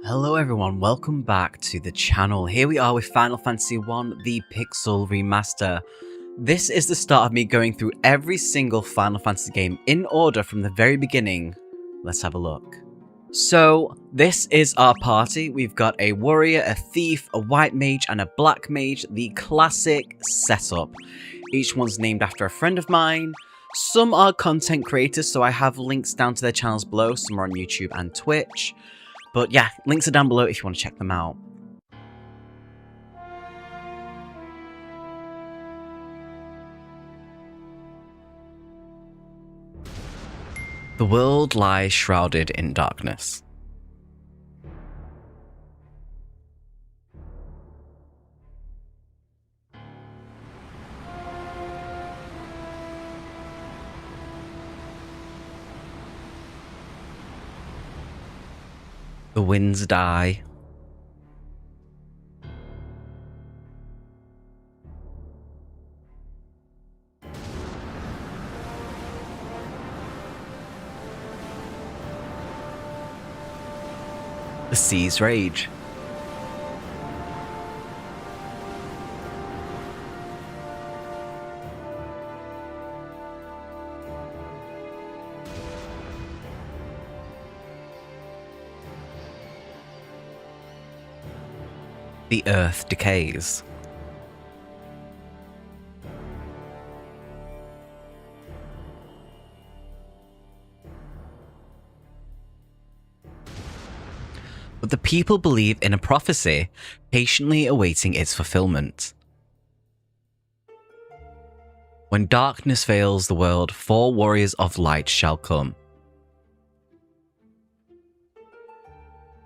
Hello everyone, welcome back to the channel. Here we are with Final Fantasy 1, the Pixel Remaster. This is the start of me going through every single Final Fantasy game in order from the very beginning. Let's have a look. So, this is our party. We've got a warrior, a thief, a white mage, and a black mage. The classic setup. Each one's named after a friend of mine. Some are content creators, so I have links down to their channels below. Some are on YouTube and Twitch. But yeah, links are down below if you want to check them out. The world lies shrouded in darkness. The winds die. The seas rage. The earth decays. But the people believe in a prophecy, patiently awaiting its fulfillment. When darkness veils the world, 4 warriors of light shall come.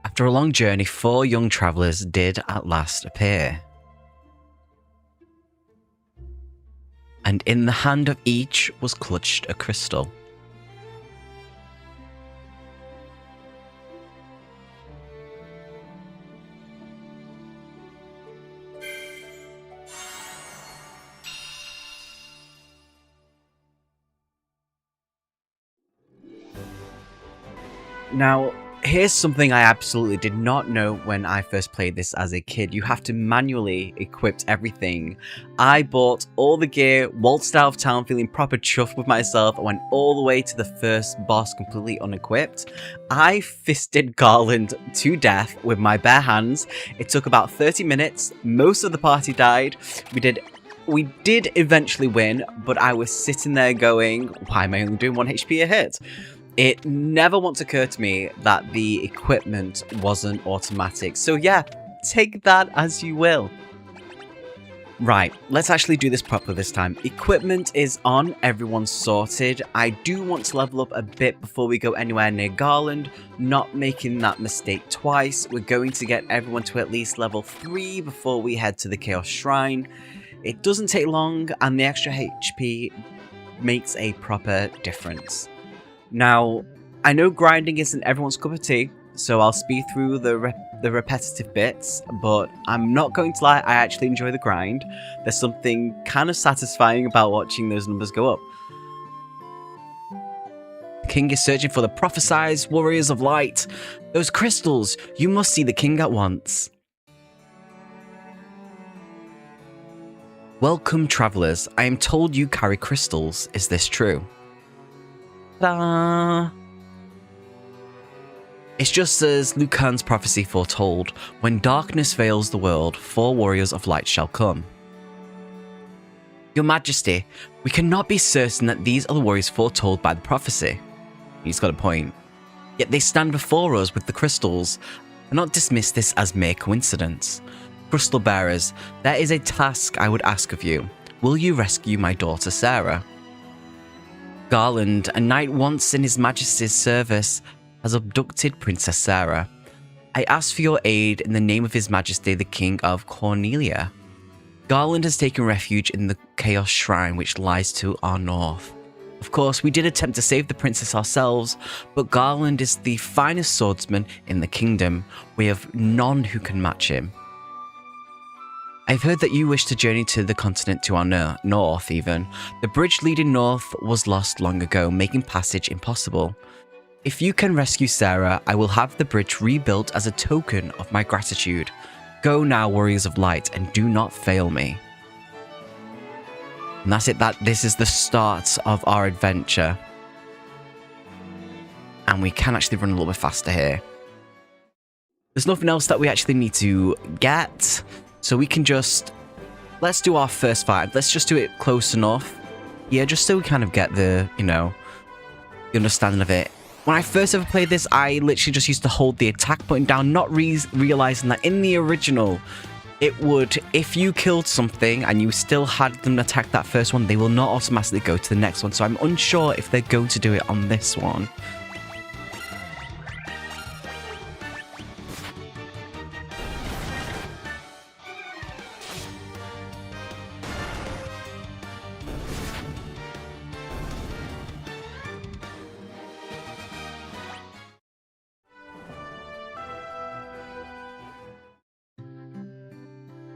After a long journey, 4 young travellers did at last appear. And in the hand of each was clutched a crystal. Now, here's something I absolutely did not know when I first played this as a kid. You have to manually equip everything. I bought all the gear, waltzed out of town feeling proper chuffed with myself, and went all the way to the first boss completely unequipped. I fisted Garland to death with my bare hands. It took about 30 minutes. Most of the party died. We did eventually win, but I was sitting there going, why am I only doing 1 HP a hit? It never once occurred to me that the equipment wasn't automatic. So yeah, take that as you will. Right, let's actually do this properly this time. Equipment is on, everyone's sorted. I do want to level up a bit before we go anywhere near Garland, not making that mistake twice. We're going to get everyone to at least level 3 before we head to the Chaos Shrine. It doesn't take long, and the extra HP makes a proper difference. Now, I know grinding isn't everyone's cup of tea, so I'll speed through the repetitive bits, but I'm not going to lie, I actually enjoy the grind. There's something kind of satisfying about watching those numbers go up. The king is searching for the prophesized warriors of light. Those crystals! You must see the king at once. Welcome, travelers. I am told you carry crystals. Is this true? Ta-da! It's just as Lucan's prophecy foretold, when darkness veils the world, 4 warriors of light shall come. Your Majesty, we cannot be certain that these are the warriors foretold by the prophecy. He's got a point. Yet they stand before us with the crystals. Do not dismiss this as mere coincidence. Crystal bearers, there is a task I would ask of you. Will you rescue my daughter Sarah? Garland, a knight once in His Majesty's service, has abducted Princess Sarah. I ask for your aid in the name of His Majesty the King of Cornelia. Garland has taken refuge in the Chaos Shrine which lies to our north. Of course, we did attempt to save the princess ourselves, but Garland is the finest swordsman in the kingdom. We have none who can match him. I've heard that you wish to journey to the continent to our north, even. The bridge leading north was lost long ago, making passage impossible. If you can rescue Sarah, I will have the bridge rebuilt as a token of my gratitude. Go now, warriors of light, and do not fail me. And that's it. This is the start of our adventure. And we can actually run a little bit faster here. There's nothing else that we actually need to get. So we can just... Let's do our first fight. Let's just do it close enough. Yeah, just so we kind of get the, the understanding of it. When I first ever played this, I literally just used to hold the attack button down, not realizing that in the original, it would, if you killed something and you still had them attack that first one, they will not automatically go to the next one. So I'm unsure if they're going to do it on this one.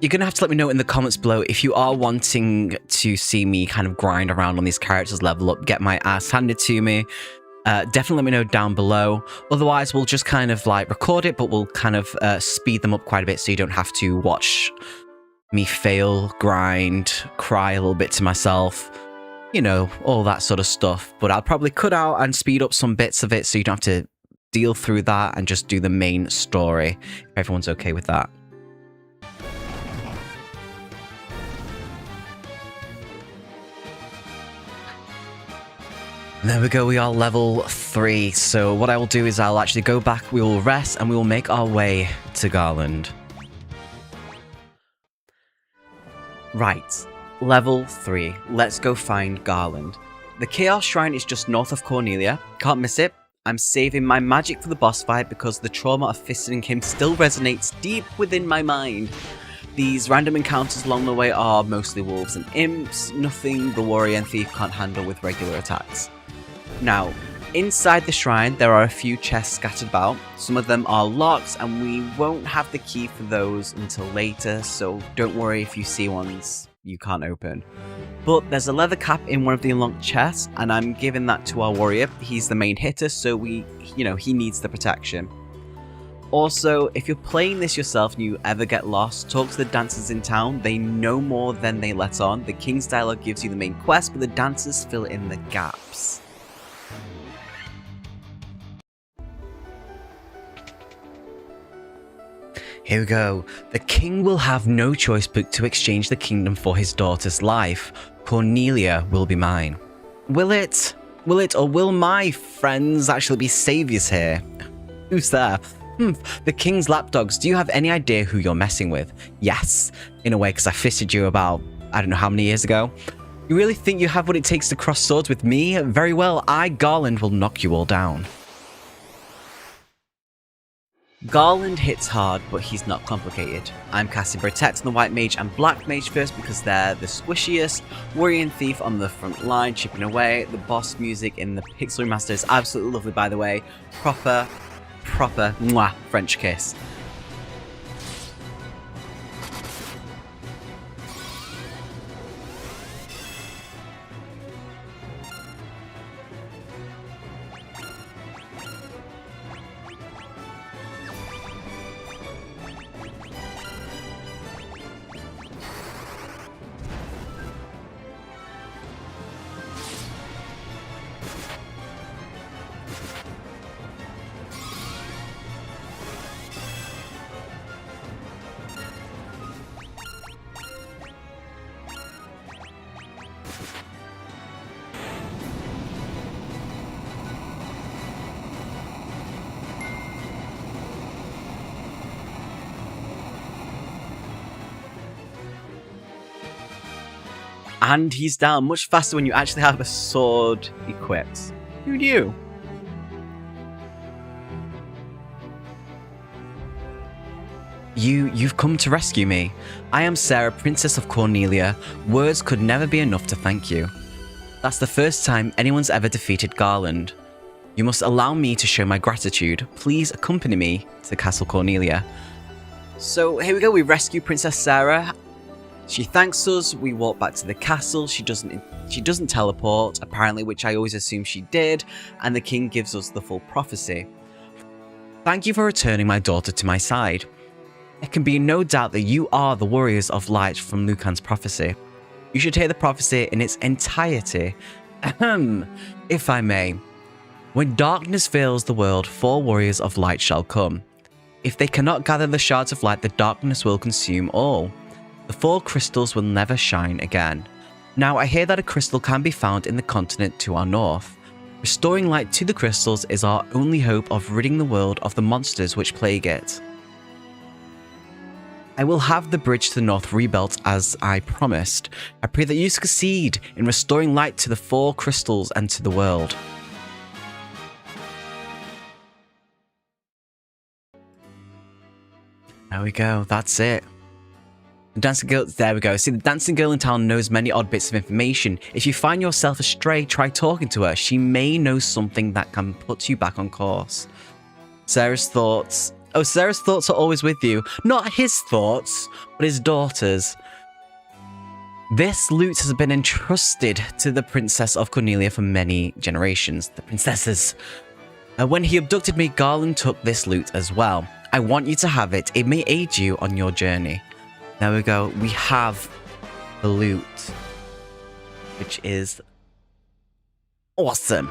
You're going to have to let me know in the comments below if you are wanting to see me kind of grind around on these characters, level up, get my ass handed to me. Definitely let me know down below. Otherwise, we'll just kind of like record it, but we'll kind of speed them up quite a bit so you don't have to watch me fail, grind, cry a little bit to myself. All that sort of stuff. But I'll probably cut out and speed up some bits of it so you don't have to deal through that and just do the main story, if everyone's okay with that. There we go, we are level 3. So what I will do is I'll actually go back, we will rest, and we will make our way to Garland. Right, level 3. Let's go find Garland. The Chaos Shrine is just north of Cornelia. Can't miss it. I'm saving my magic for the boss fight because the trauma of fisting him still resonates deep within my mind. These random encounters along the way are mostly wolves and imps, nothing the warrior and thief can't handle with regular attacks. Now, inside the shrine, there are a few chests scattered about. Some of them are locked, and we won't have the key for those until later, so don't worry if you see ones you can't open. But there's a leather cap in one of the unlocked chests, and I'm giving that to our warrior. He's the main hitter, so he needs the protection. Also, if you're playing this yourself and you ever get lost, talk to the dancers in town. They know more than they let on. The King's Dialogue gives you the main quest, but the dancers fill in the gaps. Here we go. The king will have no choice but to exchange the kingdom for his daughter's life. Cornelia will be mine. Will it? Will it, or will my friends actually be saviors here? Who's there? The king's lapdogs. Do you have any idea who you're messing with? Yes, in a way, because I fisted you about, I don't know how many years ago. You really think you have what it takes to cross swords with me? Very well, I, Garland, will knock you all down. Garland hits hard, but he's not complicated. I'm casting Protect on the White Mage and Black Mage first because they're the squishiest. Warrior and Thief on the front line, chipping away. The boss music in the Pixel Remaster is absolutely lovely, by the way. Proper mwah, French kiss. And he's down much faster when you actually have a sword equipped. Who knew? You've come to rescue me. I am Sarah, Princess of Cornelia. Words could never be enough to thank you. That's the first time anyone's ever defeated Garland. You must allow me to show my gratitude. Please accompany me to Castle Cornelia. So here we go, we rescue Princess Sarah. She thanks us, we walk back to the castle. She doesn't She doesn't teleport, apparently, which I always assume she did, and the king gives us the full prophecy. Thank you for returning my daughter to my side. There can be no doubt that you are the warriors of light from Lucan's prophecy. You should hear the prophecy in its entirety. Ahem, if I may. When darkness fills the world, 4 warriors of light shall come. If they cannot gather the shards of light, the darkness will consume all. The 4 crystals will never shine again. Now I hear that a crystal can be found in the continent to our north. Restoring light to the crystals is our only hope of ridding the world of the monsters which plague it. I will have the bridge to the north rebuilt as I promised. I pray that you succeed in restoring light to the 4 crystals and to the world. There we go, that's it. The dancing girl, there we go. See, the dancing girl in town knows many odd bits of information. If you find yourself astray, try talking to her. She may know something that can put you back on course. Sarah's thoughts. Oh, Sarah's thoughts are always with you. Not his thoughts, but his daughter's. This loot has been entrusted to the Princess of Cornelia for many generations. The princesses. When he abducted me, Garland took this loot as well. I want you to have it. It may aid you on your journey. There we go. We have the loot, which is awesome.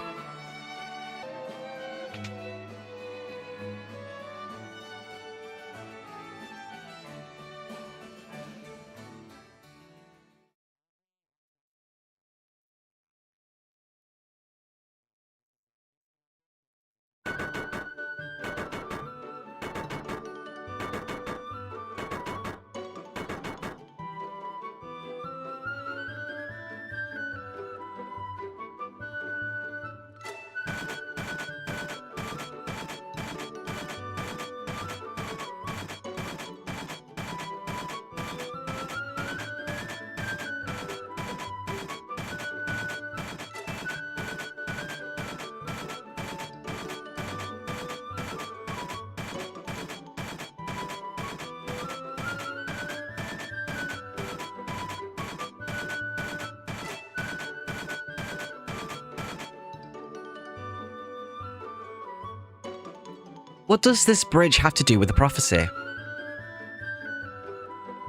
What does this bridge have to do with the prophecy?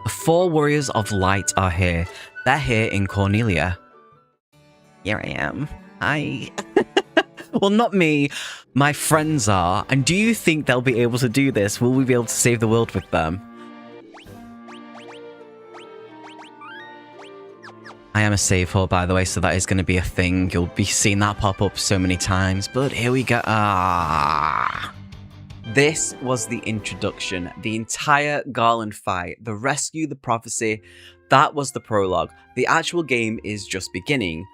The 4 warriors of light are here. They're here in Cornelia. Here I am. Well, not me. My friends are. And do you think they'll be able to do this? Will we be able to save the world with them? I am a save whore, by the way, so that is going to be a thing. You'll be seeing that pop up so many times. But here we go. This was the introduction, the entire Garland fight, the rescue, the prophecy, that was the prologue. The actual game is just beginning.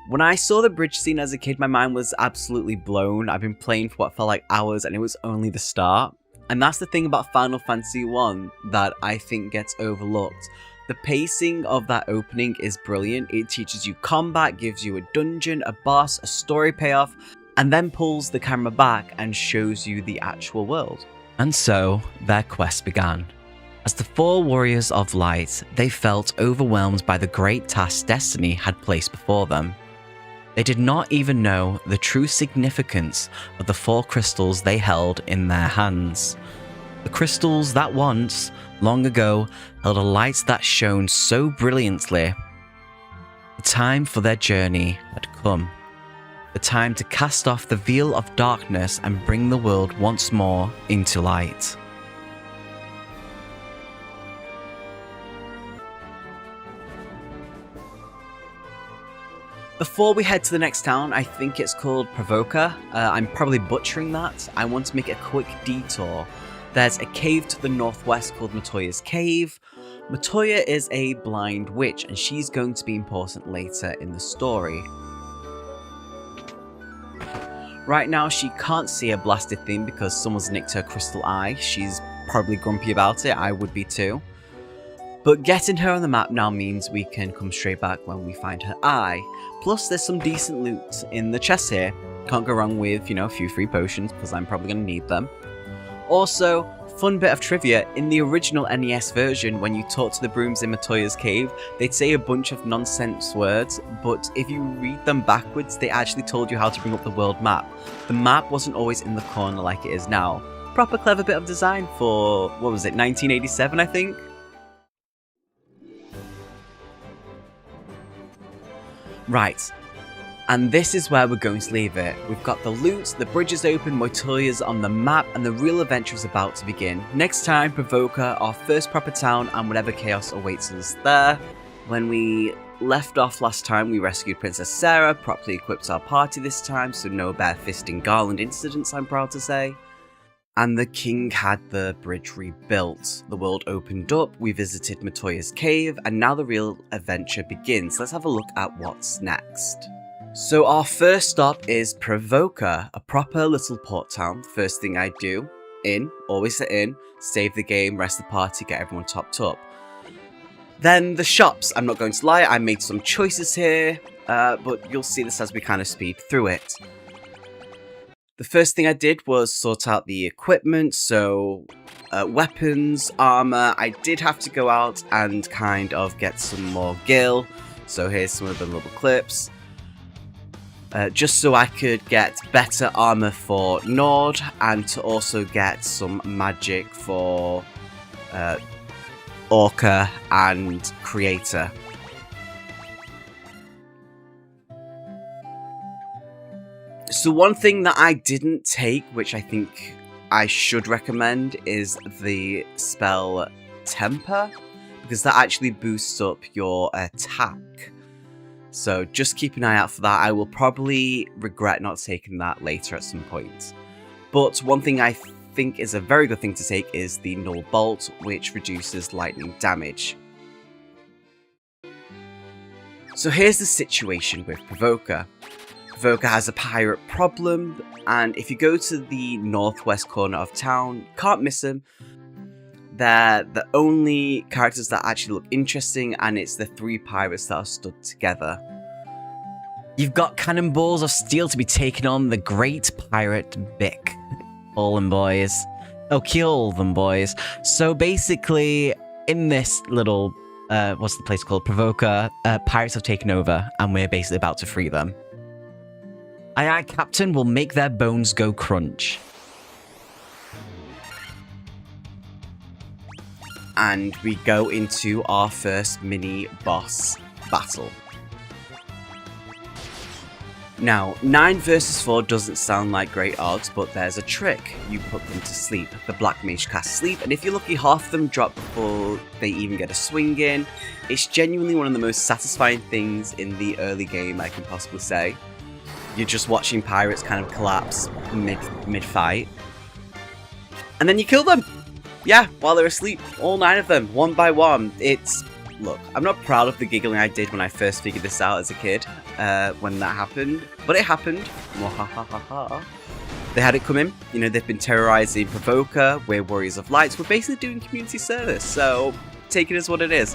When I saw the bridge scene as a kid, my mind was absolutely blown. I've been playing for what felt like hours and it was only the start. And that's the thing about Final Fantasy 1 that I think gets overlooked. The pacing of that opening is brilliant. It teaches you combat, gives you a dungeon, a boss, a story payoff, and then pulls the camera back and shows you the actual world. And so, their quest began. As the 4 warriors of light, they felt overwhelmed by the great task destiny had placed before them. They did not even know the true significance of the 4 crystals they held in their hands. The crystals that once, long ago, held a light that shone so brilliantly. The time for their journey had come. The time to cast off the veil of darkness and bring the world once more into light. Before we head to the next town, I think it's called Pravoka. I'm probably butchering that. I want to make a quick detour. There's a cave to the northwest called Matoya's Cave. Matoya is a blind witch, and she's going to be important later in the story. Right now, she can't see a blasted thing because someone's nicked her crystal eye. She's probably grumpy about it. I would be too. But getting her on the map now means we can come straight back when we find her eye. Plus, there's some decent loot in the chest here. Can't go wrong with, a few free potions because I'm probably going to need them. Also, fun bit of trivia, in the original NES version, when you talk to the brooms in Matoya's cave, they'd say a bunch of nonsense words, but if you read them backwards, they actually told you how to bring up the world map. The map wasn't always in the corner like it is now. Proper clever bit of design for, what was it, 1987 I think? Right. And this is where we're going to leave it. We've got the loot, the bridge is open, Matoya's on the map, and the real adventure is about to begin. Next time, Pravoka, our first proper town, and whatever chaos awaits us there. When we left off last time, we rescued Princess Sarah, properly equipped our party this time, so no bare-fisting Garland incidents, I'm proud to say. And the king had the bridge rebuilt. The world opened up, we visited Matoya's cave, and now the real adventure begins. Let's have a look at what's next. So our first stop is Pravoka, a proper little port town. First thing I do, always the inn, save the game, rest the party, get everyone topped up. Then the shops, I'm not going to lie, I made some choices here, but you'll see this as we kind of speed through it. The first thing I did was sort out the equipment, so weapons, armor. I did have to go out and kind of get some more gil, so here's some of the little clips. Just so I could get better armor for Nord, and to also get some magic for Orca and Creator. So one thing that I didn't take, which I think I should recommend, is the spell Temper, because that actually boosts up your attack. So just keep an eye out for that. I will probably regret not taking that later at some point. But one thing I think is a very good thing to take is the Null Bolt, which reduces lightning damage. So here's the situation with Pravoka. Pravoka has a pirate problem, and if you go to the northwest corner of town, can't miss them. They're the only characters that actually look interesting, and it's the 3 pirates that are stood together. You've got cannonballs of steel to be taken on the great pirate Bick. All them boys. Oh, kill them boys. So basically, in this little, what's the place called? Pravoka, pirates have taken over, and we're basically about to free them. Aye aye, Captain, will make their bones go crunch. And we go into our first mini-boss battle. Now, 9 versus 4 doesn't sound like great odds, but there's a trick. You put them to sleep. The Black Mage casts sleep, and if you're lucky, half of them drop before they even get a swing in. It's genuinely one of the most satisfying things in the early game, I can possibly say. You're just watching pirates kind of collapse mid-fight. And then you kill them! Yeah, while they're asleep. All 9 of them, one by one. Look, I'm not proud of the giggling I did when I first figured this out as a kid, when that happened. But it happened. They had it coming. You know, they've been terrorizing Pravoka. We're Warriors of Lights. We're basically doing community service, so take it as what it is.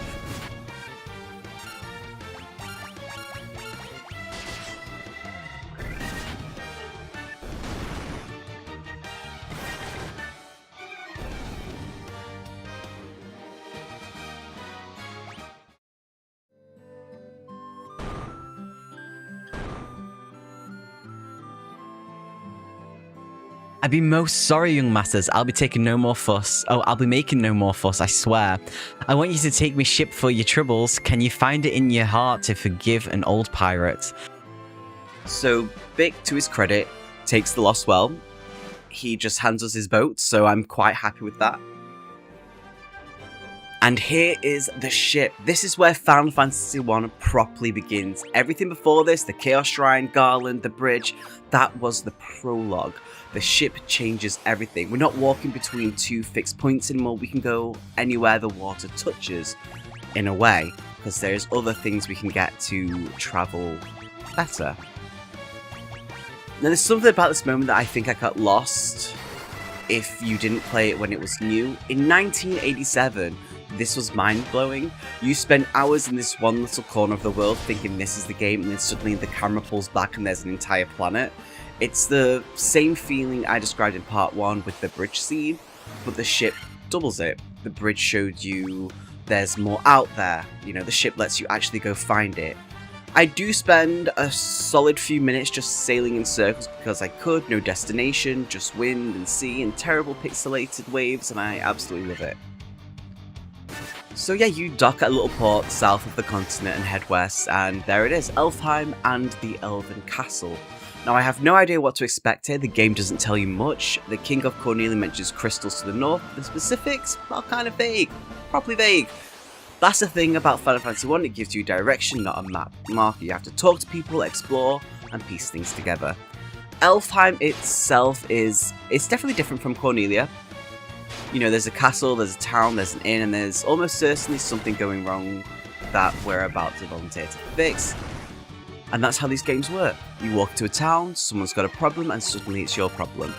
I'd be most sorry, young masters. I'll be taking no more fuss. Oh, I'll be making no more fuss, I swear. I want you to take me ship for your troubles. Can you find it in your heart to forgive an old pirate? So, Bick, to his credit, takes the loss well. He just hands us his boat, so I'm quite happy with that. And here is the ship. This is where Final Fantasy I properly begins. Everything before this, the Chaos Shrine, Garland, the bridge, that was the prologue. The ship changes everything. We're not walking between 2 fixed points anymore. We can go anywhere the water touches, in a way, because there's other things we can get to travel better. Now, there's something about this moment that I think I got lost if you didn't play it when it was new. In 1987, this was mind-blowing. You spend hours in this one little corner of the world thinking this is the game, and then suddenly the camera pulls back and there's an entire planet. It's the same feeling I described in part 1 with the bridge scene, but the ship doubles it. The bridge showed you there's more out there. You know, the ship lets you actually go find it. I do spend a solid few minutes just sailing in circles because I could, no destination, just wind and sea and terrible pixelated waves, and I absolutely love it. So yeah, you dock at a little port south of the continent and head west, and there it is, Elfheim and the Elven Castle. Now I have no idea what to expect here, the game doesn't tell you much. The King of Cornelia mentions crystals to the north, the specifics are kind of vague, properly vague. That's the thing about Final Fantasy 1, it gives you direction, not a map marker. You have to talk to people, explore, and piece things together. Elfheim itself it's definitely different from Cornelia. You know, there's a castle, there's a town, there's an inn, and there's almost certainly something going wrong that we're about to volunteer to fix. And that's how these games work. You walk to a town, someone's got a problem, and suddenly it's your problem.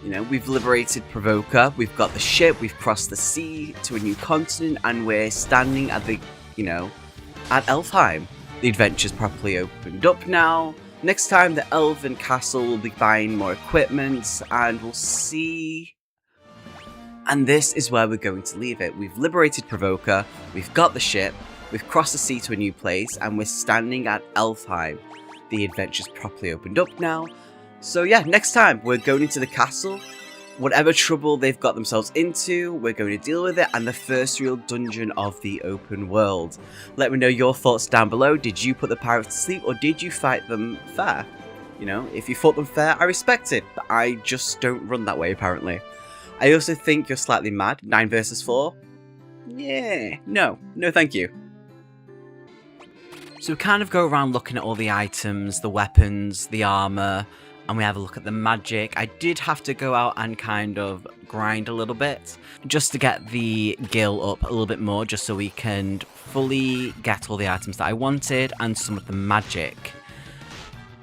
You know, we've liberated Pravoka, we've got the ship, we've crossed the sea to a new continent, and we're standing at the, at Elfheim. The adventure's properly opened up now. Next time, the Elven Castle will be buying more equipment, and we'll see. And this is where we're going to leave it. We've liberated Pravoka, we've got the ship, we've crossed the sea to a new place, and we're standing at Elfheim. The adventure's properly opened up now. So yeah, next time, we're going into the castle. Whatever trouble they've got themselves into, we're going to deal with it, and the first real dungeon of the open world. Let me know your thoughts down below. Did you put the pirates to sleep, or did you fight them fair? You know, if you fought them fair, I respect it, but I just don't run that way, apparently. I also think you're slightly mad. 9 versus 4? Yeah, no thank you. So we kind of go around looking at all the items, the weapons, the armor, and we have a look at the magic. I did have to go out and kind of grind a little bit just to get the gil up a little bit more, just so we can fully get all the items that I wanted and some of the magic.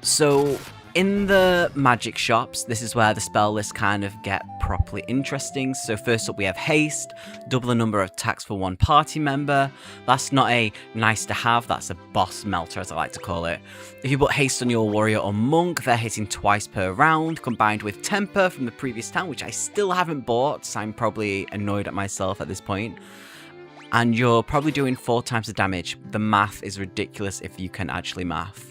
So in the magic shops, this is where the spell lists kind of get properly interesting. So first up we have haste, double the number of attacks for one party member. That's not a nice to have, that's a boss melter as I like to call it. If you put haste on your warrior or monk, they're hitting twice per round, combined with temper from the previous town, which I still haven't bought, so I'm probably annoyed at myself at this point. And you're probably doing 4 times the damage. The math is ridiculous if you can actually math.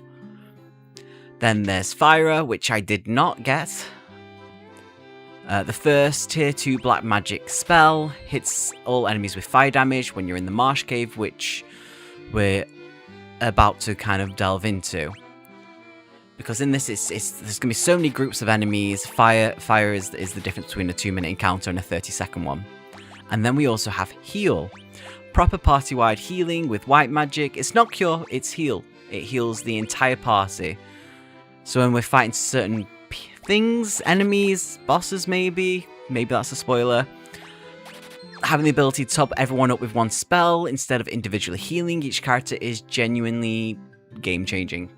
Then there's Faerie, which I did not get. The first tier 2 black magic spell hits all enemies with fire damage when you're in the Marsh cave, which we're about to kind of delve into. Because in this, there's going to be so many groups of enemies. Fire is the difference between a 2-minute encounter and a 30-second one. And then we also have heal. Proper party-wide healing with white magic. It's not cure, it's heal. It heals the entire party. So when we're fighting certain things, enemies, bosses maybe that's a spoiler, having the ability to top everyone up with one spell instead of individually healing each character is genuinely game-changing.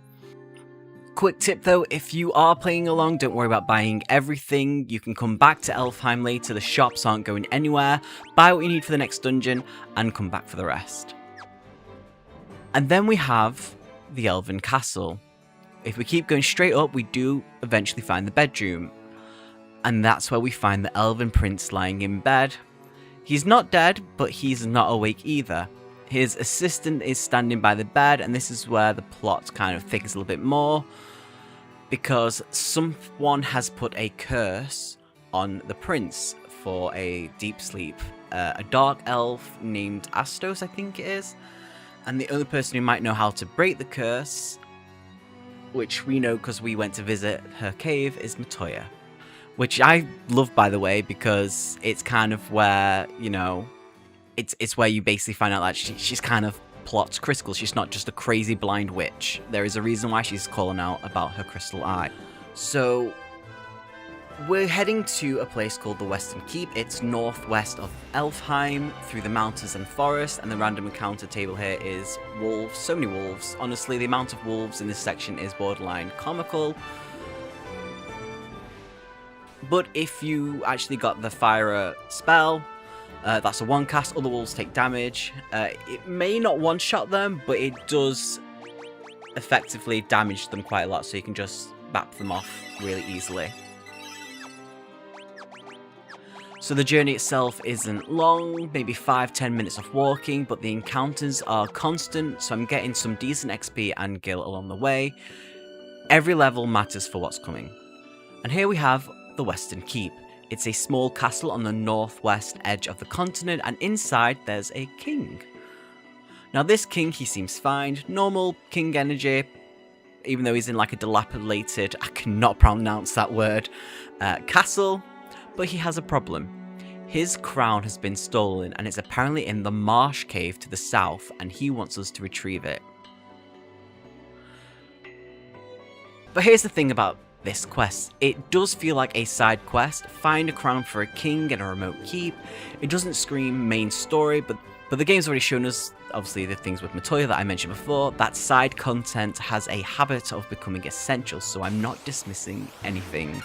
Quick tip though, if you are playing along, don't worry about buying everything. You can come back to Elfheim later, the shops aren't going anywhere, buy what you need for the next dungeon, and come back for the rest. And then we have the Elven Castle. If we keep going straight up, we do eventually find the bedroom. And that's where we find the Elven Prince lying in bed. He's not dead, but he's not awake either. His assistant is standing by the bed, and this is where the plot kind of thickens a little bit more. Because someone has put a curse on the prince for a deep sleep. A dark elf named Astos, I think it is. And the only person who might know how to break the curse, which we know because we went to visit her cave, is Matoya. Which I love, by the way, because it's kind of where, it's where you basically find out that she's kind of plots crystals. She's not just a crazy blind witch. There is a reason why she's calling out about her crystal eye. So we're heading to a place called the Western Keep. It's northwest of Elfheim, through the mountains and forest, and the random encounter table here is wolves. So many wolves. Honestly, the amount of wolves in this section is borderline comical. But if you actually got the Faerie spell, that's a 1 cast, other wolves take damage. It may not one-shot them, but it does effectively damage them quite a lot, so you can just bap them off really easily. So the journey itself isn't long, maybe 5-10 minutes of walking, but the encounters are constant, so I'm getting some decent XP and gil along the way. Every level matters for what's coming. And here we have the Western Keep. It's a small castle on the northwest edge of the continent, and inside there's a king. Now this king, he seems fine, normal king energy, even though he's in like a dilapidated, I cannot pronounce that word, castle. But he has a problem. His crown has been stolen and it's apparently in the Marsh cave to the south, and he wants us to retrieve it. But here's the thing about this quest. It does feel like a side quest. Find a crown for a king in a remote keep. It doesn't scream main story, but the game's already shown us, obviously, the things with Matoya that I mentioned before. That side content has a habit of becoming essential, so I'm not dismissing anything.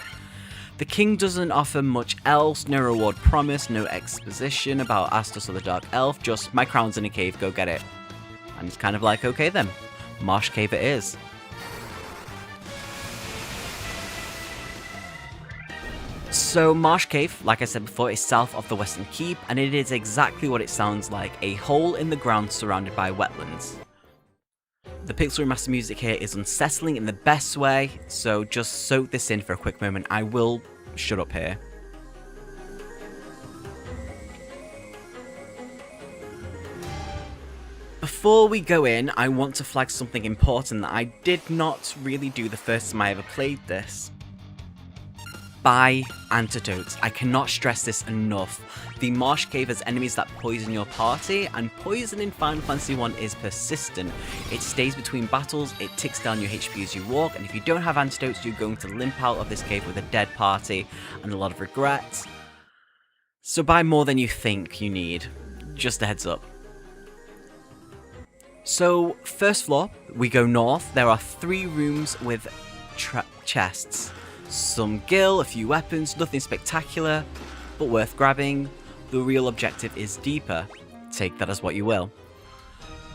The king doesn't offer much else, no reward promised, no exposition about Astos or the Dark Elf, just my crown's in a cave, go get it. And it's kind of like, okay then, Marsh Cave it is. So Marsh Cave, like I said before, is south of the Western Keep, and it is exactly what it sounds like, a hole in the ground surrounded by wetlands. The Pixel Remaster music here is unsettling in the best way, so just soak this in for a quick moment. I will shut up here. Before we go in, I want to flag something important that I did not really do the first time I ever played this. Buy antidotes. I cannot stress this enough. The Marsh Cave has enemies that poison your party, and poison in Final Fantasy 1 is persistent. It stays between battles, it ticks down your HP as you walk, and if you don't have antidotes, you're going to limp out of this cave with a dead party and a lot of regret. So buy more than you think you need. Just a heads up. So, first floor, we go north. There are 3 rooms with chests. Some gil, a few weapons, nothing spectacular, but worth grabbing. The real objective is deeper. Take that as what you will.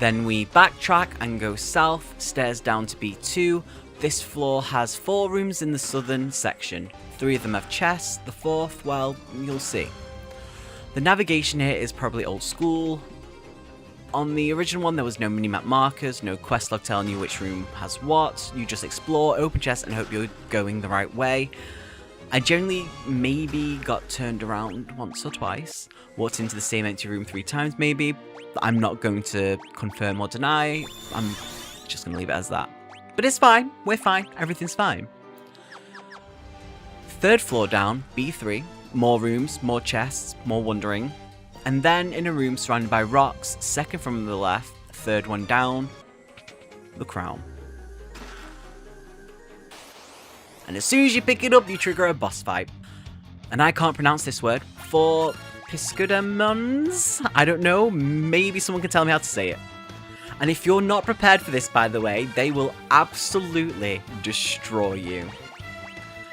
Then we backtrack and go south, stairs down to B2. This floor has 4 rooms in the southern section. 3 of them have chests, the 4th, well, you'll see. The navigation here is probably old school. On the original one, there was no minimap markers, no quest log telling you which room has what. You just explore, open chests, and hope you're going the right way. I generally maybe got turned around once or twice, walked into the same empty room 3 times maybe. I'm not going to confirm or deny, I'm just going to leave it as that. But it's fine, we're fine, everything's fine. 3rd floor down, B3, more rooms, more chests, more wandering. And then in a room surrounded by rocks, 2nd from the left, 3rd one down, the crown. And as soon as you pick it up, you trigger a boss fight. And I can't pronounce this word. For Piscudemons? I don't know, maybe someone can tell me how to say it. And if you're not prepared for this, by the way, they will absolutely destroy you.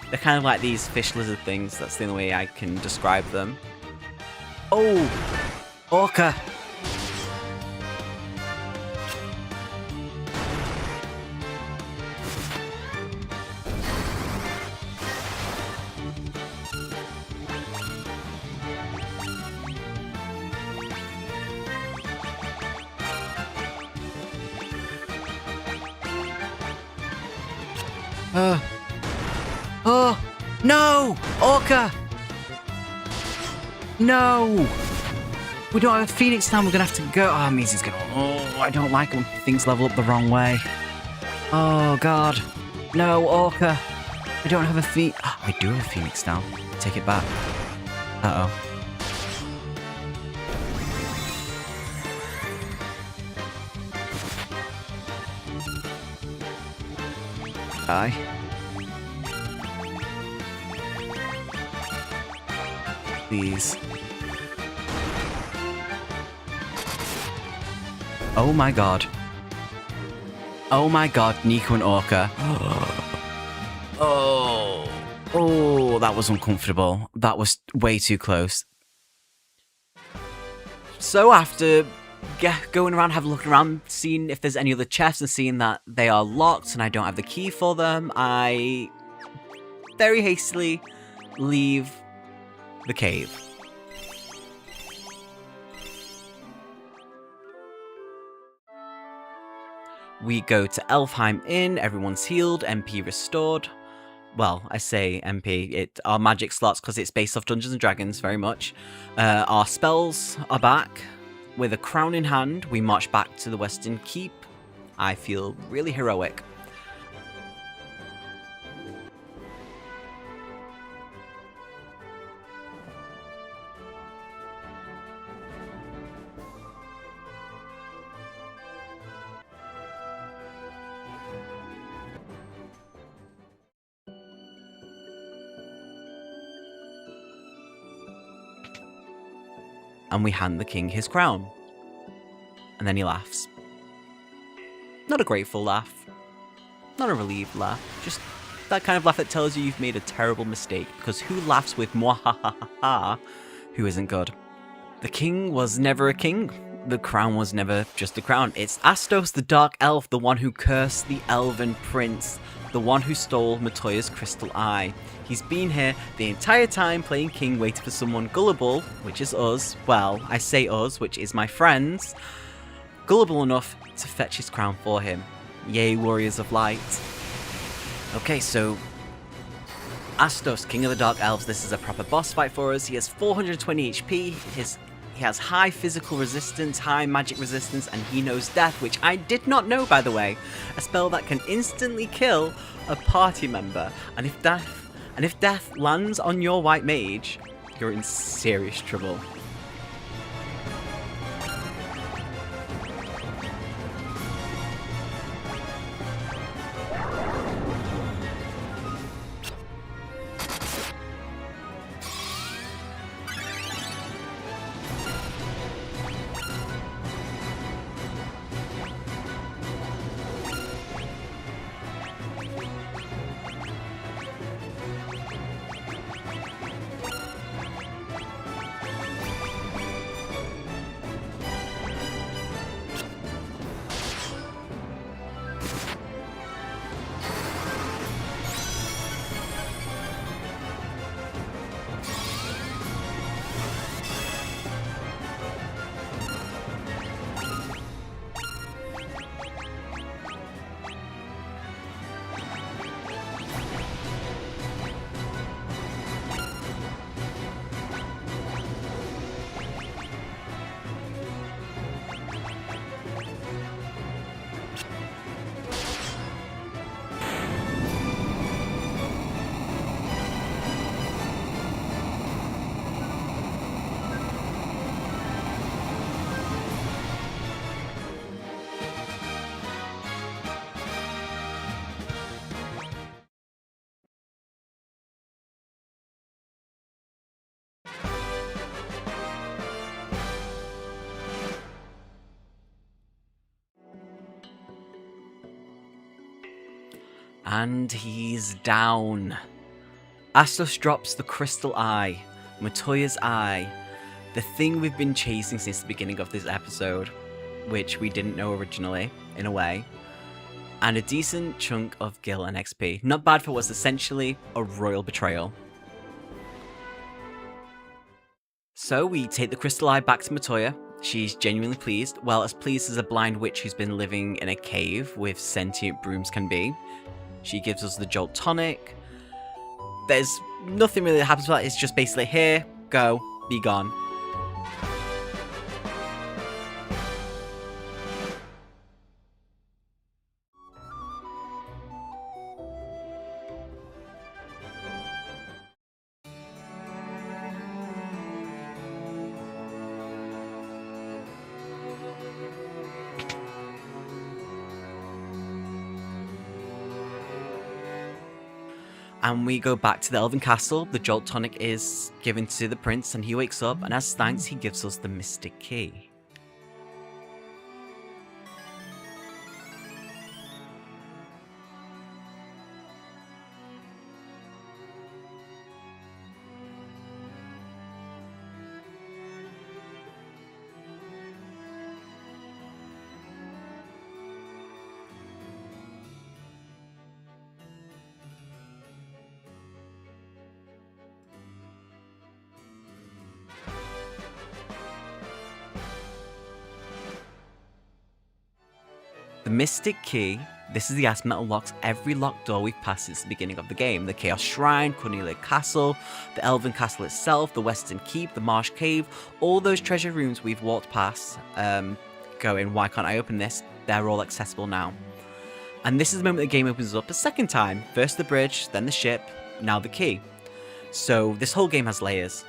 They're kind of like these fish lizard things, that's the only way I can describe them. Oh! Orca! Oh! No! Orca! No! We don't have a Phoenix now, we're gonna have to go. Oh, it means he's gonna. Oh, I don't like when things level up the wrong way. Oh, God. No, Orca. I don't have a Phoenix. Oh, I do have a Phoenix now. Take it back. Uh oh. Die. Please. Oh my god. Oh my god, Nico and Orca. Oh. Oh, that was uncomfortable. That was way too close. So after going around, having a look around, seeing if there's any other chests and seeing that they are locked and I don't have the key for them, I very hastily leave the cave. We go to Elfheim Inn, everyone's healed, MP restored. Well, I say MP, our magic slots, because it's based off Dungeons & Dragons, very much. Our spells are back. With a crown in hand, we march back to the Western Keep. I feel really heroic. And we hand the king his crown. And then he laughs. Not a grateful laugh. Not a relieved laugh. Just that kind of laugh that tells you you've made a terrible mistake. Because who laughs with mwahahaha who isn't good? The king was never a king. The crown was never just a crown. It's Astos the Dark Elf, the one who cursed the Elven Prince. The one who stole Matoya's crystal eye. He's been here the entire time playing king, waiting for someone gullible, which is us. Well, I say us, which is my friends. Gullible enough to fetch his crown for him. Yay, warriors of light. Okay, so Astos, King of the Dark Elves. This is a proper boss fight for us. He has 420 HP. He has high physical resistance, high magic resistance, and he knows death, which I did not know, by the way. A spell that can instantly kill a party member. And if death lands on your white mage, you're in serious trouble. And he's down. Astos drops the crystal eye, Matoya's eye, the thing we've been chasing since the beginning of this episode, which we didn't know originally, in a way, and a decent chunk of gil and XP. Not bad for what's essentially a royal betrayal. So we take the crystal eye back to Matoya. She's genuinely pleased, well, as pleased as a blind witch who's been living in a cave with sentient brooms can be. She gives us the Jolt Tonic. There's nothing really that happens with that. It's just basically here, go, be gone. And we go back to the Elven Castle. The Jolt Tonic is given to the prince and he wakes up, and as thanks he gives us the Mystic Key. Mystic Key. This is the item that unlocks every locked door we've passed since the beginning of the game. The Chaos Shrine, Cornelia Castle, the Elven Castle itself, the Western Keep, the Marsh Cave, all those treasure rooms we've walked past, going, why can't I open this? They're all accessible now. And this is the moment the game opens up a second time. First the bridge, then the ship, now the key. So this whole game has layers.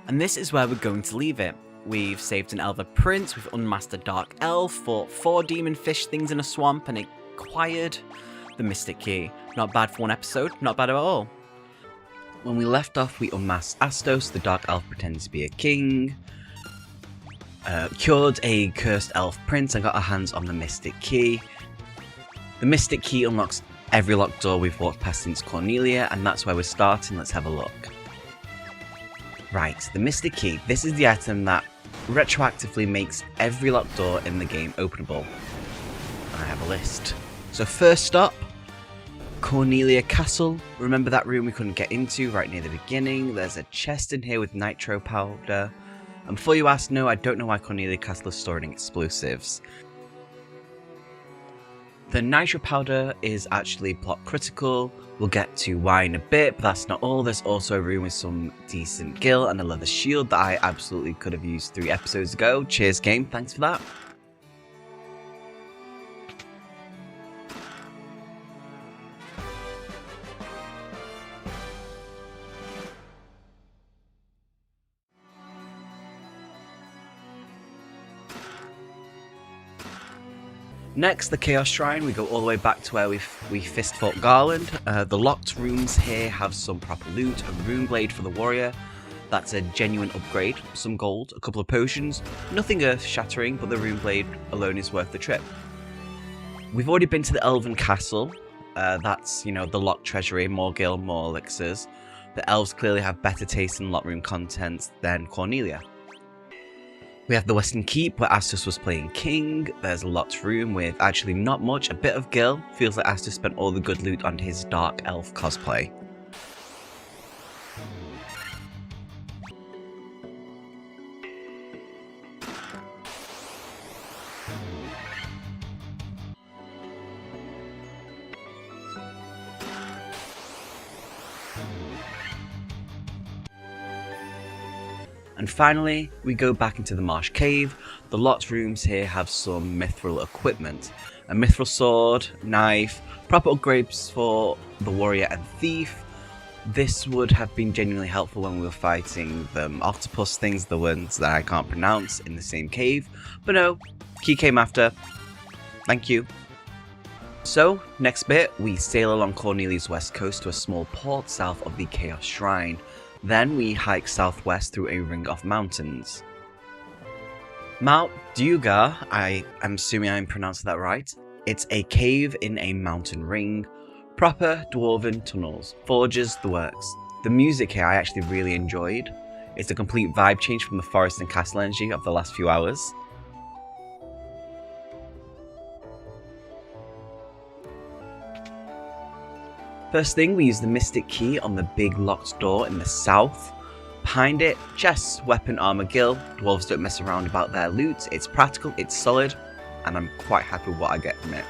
And this is where we're going to leave it. We've saved an Elven Prince, we've unmasked a Dark Elf, fought 4 demon fish things in a swamp, and acquired the Mystic Key. Not bad for one episode, not bad at all. When we left off, we unmasked Astos, the Dark Elf pretends to be a king, cured a cursed Elf Prince, and got our hands on the Mystic Key. The Mystic Key unlocks every locked door we've walked past since Cornelia, and that's where we're starting. Let's have a look. Right, the Mystic Key. This is the item that retroactively makes every locked door in the game openable. And I have a list. So first stop, Cornelia Castle. Remember that room we couldn't get into right near the beginning? There's a chest in here with nitro powder. And before you ask, no, I don't know why Cornelia Castle is storing explosives. The nitro powder is actually plot critical. We'll get to why in a bit, but that's not all. There's also a room with some decent gil and a leather shield that I absolutely could have used 3 episodes ago. Cheers game, thanks for that. Next, the Chaos Shrine. We go all the way back to where we fist fought Garland. The locked rooms here have some proper loot, a rune blade for the warrior. That's a genuine upgrade, some gold, a couple of potions. Nothing earth-shattering, but the rune blade alone is worth the trip. We've already been to the Elven Castle. That's, you know, the locked treasury, more gil, more elixirs. The elves clearly have better taste in locked room contents than Cornelia. We have the Western Keep, where Astos was playing king. There's a locked room with actually not much, a bit of gil. Feels like Astos spent all the good loot on his Dark Elf cosplay. And finally, we go back into the Marsh Cave. The locked rooms here have some mithril equipment. A mithril sword, knife, proper upgrades for the warrior and thief. This would have been genuinely helpful when we were fighting the octopus things, the ones that I can't pronounce, in the same cave. But no, key came after. Thank you. So, next bit, we sail along Cornelia's west coast to a small port south of the Chaos Shrine. Then we hike southwest through a ring of mountains. Mount Dugar, I am assuming I'm pronouncing that right. It's a cave in a mountain ring. Proper dwarven tunnels, forges, the works. The music here I actually really enjoyed. It's a complete vibe change from the forest and castle energy of the last few hours. First thing, we use the Mystic Key on the big locked door in the south. Behind it, chests, weapon, armor, gil. Dwarves don't mess around about their loot. It's practical, it's solid, and I'm quite happy with what I get from it.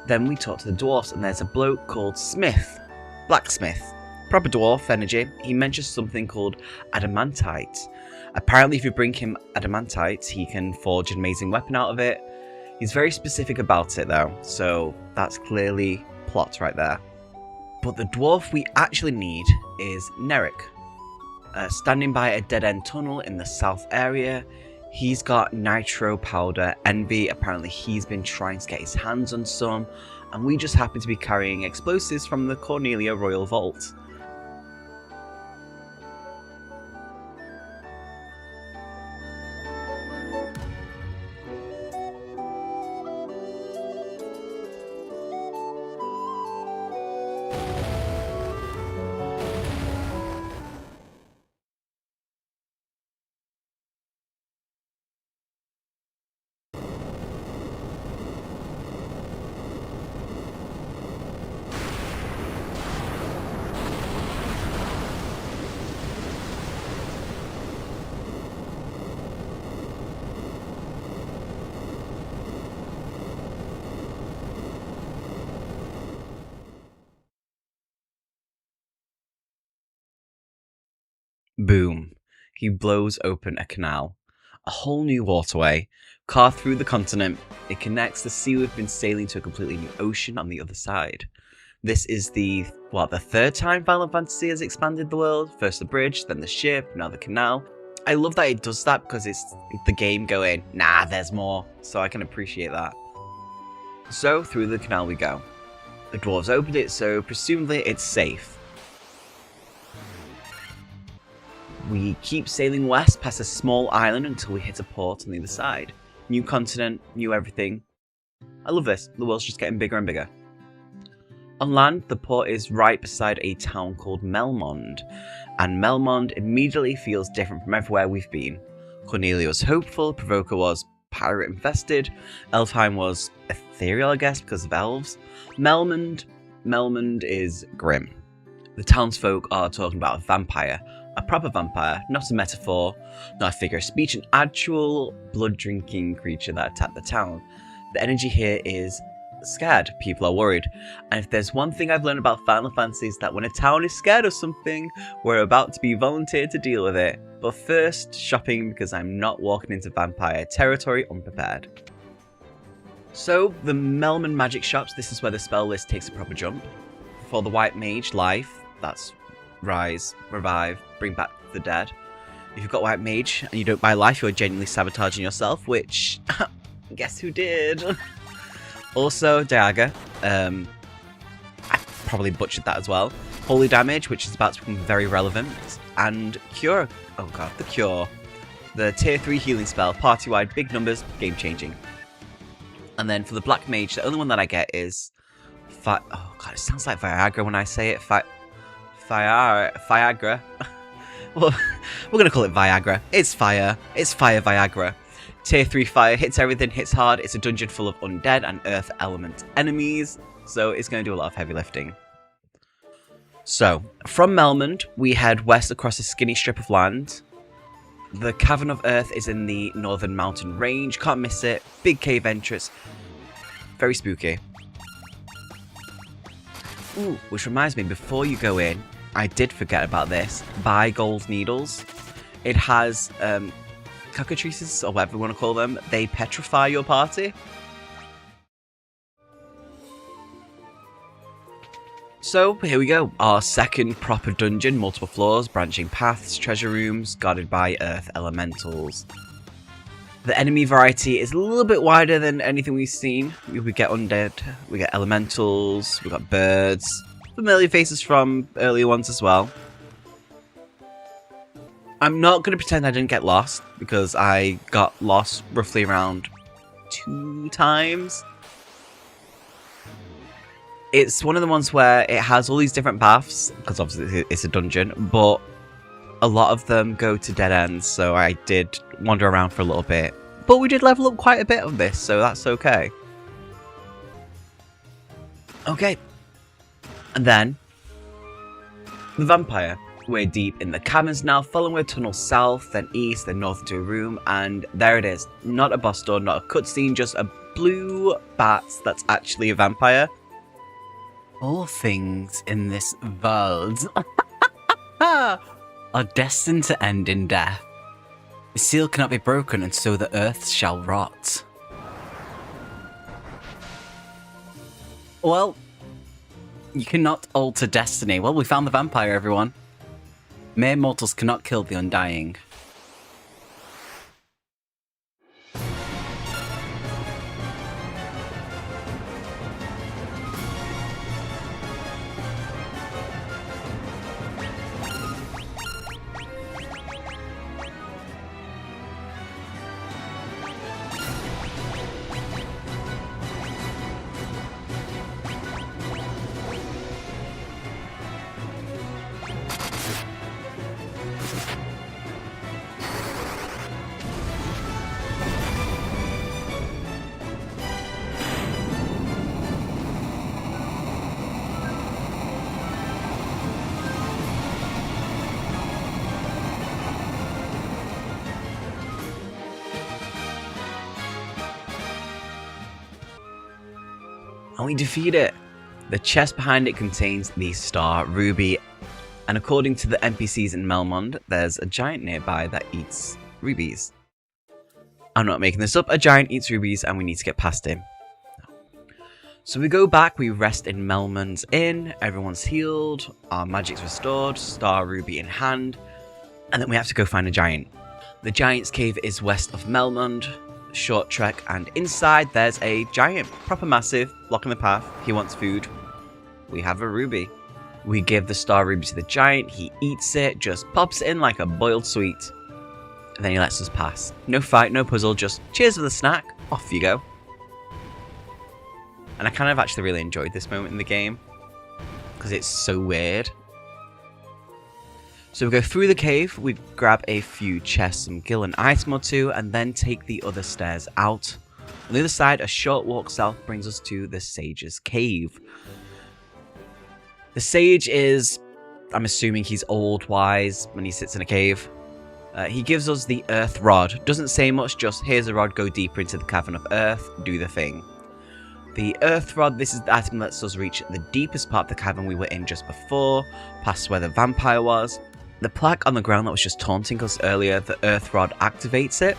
Then we talk to the dwarves, and there's a bloke called Smith. Blacksmith. Proper dwarf energy. He mentions something called adamantite. Apparently if you bring him adamantite, he can forge an amazing weapon out of it. He's very specific about it though, so that's clearly plot right there. But the dwarf we actually need is Nerik. Standing by a dead-end tunnel in the south area, he's got nitro powder envy. Apparently he's been trying to get his hands on some, and we just happen to be carrying explosives from the Cornelia Royal Vault. Boom. He blows open a canal. A whole new waterway. Carved through the continent. It connects the sea we've been sailing to a completely new ocean on the other side. This is the third time Final Fantasy has expanded the world. First the bridge, then the ship, now the canal. I love that it does that because it's the game going, nah, there's more. So I can appreciate that. So through the canal we go. The dwarves opened it, so presumably it's safe. We keep sailing west past a small island until we hit a port on the other side. New continent, new everything. I love this. The world's just getting bigger and bigger. On land, the port is right beside a town called Melmond, and Melmond immediately feels different from everywhere we've been. Cornelia was hopeful, Pravoka was pirate infested, Elfheim was ethereal, I guess, because of elves. Melmond is grim. The townsfolk are talking about a vampire, a proper vampire, not a metaphor, not a figure of speech, an actual blood-drinking creature that attacked the town. The energy here is scared. People are worried. And if there's one thing I've learned about Final Fantasy is that when a town is scared of something, we're about to be volunteered to deal with it. But first, shopping, because I'm not walking into vampire territory unprepared. So, the Melmond magic shops, this is where the spell list takes a proper jump. For the White Mage, life, that's rise, revive, bring back the dead. If you've got White Mage and you don't buy life, you're genuinely sabotaging yourself, which, guess who did? Also, Diaga, I probably butchered that as well. Holy Damage, which is about to become very relevant. And Cure, oh god, the Cure. The tier 3 healing spell, party-wide, big numbers, game-changing. And then for the Black Mage, the only one that I get is... oh god, it sounds like Viagra when I say it. Viagra. Well, we're going to call it Viagra. It's fire. It's fire Viagra. Tier 3 fire, hits everything, hits hard. It's a dungeon full of undead and earth element enemies, so it's going to do a lot of heavy lifting. So, from Melmond, we head west across a skinny strip of land. The Cavern of Earth is in the northern mountain range, can't miss it. Big cave entrance, very spooky. Ooh, which reminds me, before you go in, I did forget about this. Buy gold needles. It has, cockatrices, or whatever you want to call them, they petrify your party. So, here we go. Our second proper dungeon, multiple floors, branching paths, treasure rooms, guarded by earth elementals. The enemy variety is a little bit wider than anything we've seen. We get undead, we get elementals, we got birds, familiar faces from earlier ones as well. I'm not going to pretend I didn't get lost, because I got lost roughly around 2 times. It's one of the ones where it has all these different paths, because obviously it's a dungeon, but a lot of them go to dead ends, so I did wander around for a little bit. But we did level up quite a bit on this, so that's okay. Okay. And then, the vampire. We're deep in the caverns now, following a tunnel south, then east, then north into a room, and there it is. Not a boss door, not a cutscene, just a blue bat that's actually a vampire. All things in this world are destined to end in death. The seal cannot be broken, and so the earth shall rot. Well, you cannot alter destiny. Well, we found the vampire, everyone. Mere mortals cannot kill the undying. And we defeat it. The chest behind it contains the star ruby And according to the NPCs in Melmond, there's a giant nearby that eats rubies. I'm not making this up, a giant eats rubies and we need to get past him. So we go back, we rest in Melmond's inn, everyone's healed, our magic's restored, star ruby in hand, and then we have to go find a giant. The giant's cave is west of Melmond, short trek, and inside there's a giant, proper massive, blocking the path. He wants food. We have a ruby. We give the star ruby to the giant, he eats it, just pops it in like a boiled sweet, and then he lets us pass. No fight, no puzzle, just cheers for the snack, off you go. And I kind of actually really enjoyed this moment in the game, because it's so weird. So we go through the cave, we grab a few chests, some gil, an item or two, and then take the other stairs out. On the other side, a short walk south brings us to the Sage's cave. The Sage is, I'm assuming he's old, wise, when he sits in a cave. He gives us the Earth Rod. Doesn't say much, just here's a rod, go deeper into the Cavern of Earth, do the thing. The Earth Rod, this is the item that lets us reach the deepest part of the cavern we were in just before, past where the vampire was. The plaque on the ground that was just taunting us earlier, the Earth Rod activates it.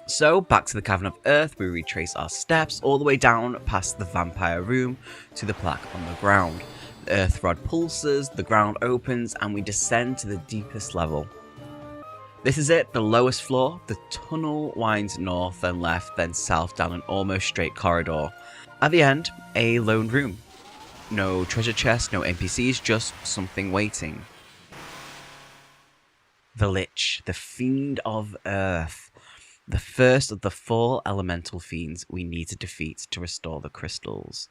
So, back to the Cavern of Earth, we retrace our steps all the way down past the vampire room to the plaque on the ground. The Earth Rod pulses, the ground opens, and we descend to the deepest level. This is it, the lowest floor. The tunnel winds north, then left, then south down an almost straight corridor. At the end, a lone room. No treasure chest, no NPCs, just something waiting. The Lich, the Fiend of Earth. The first of the 4 elemental fiends we need to defeat to restore the crystals.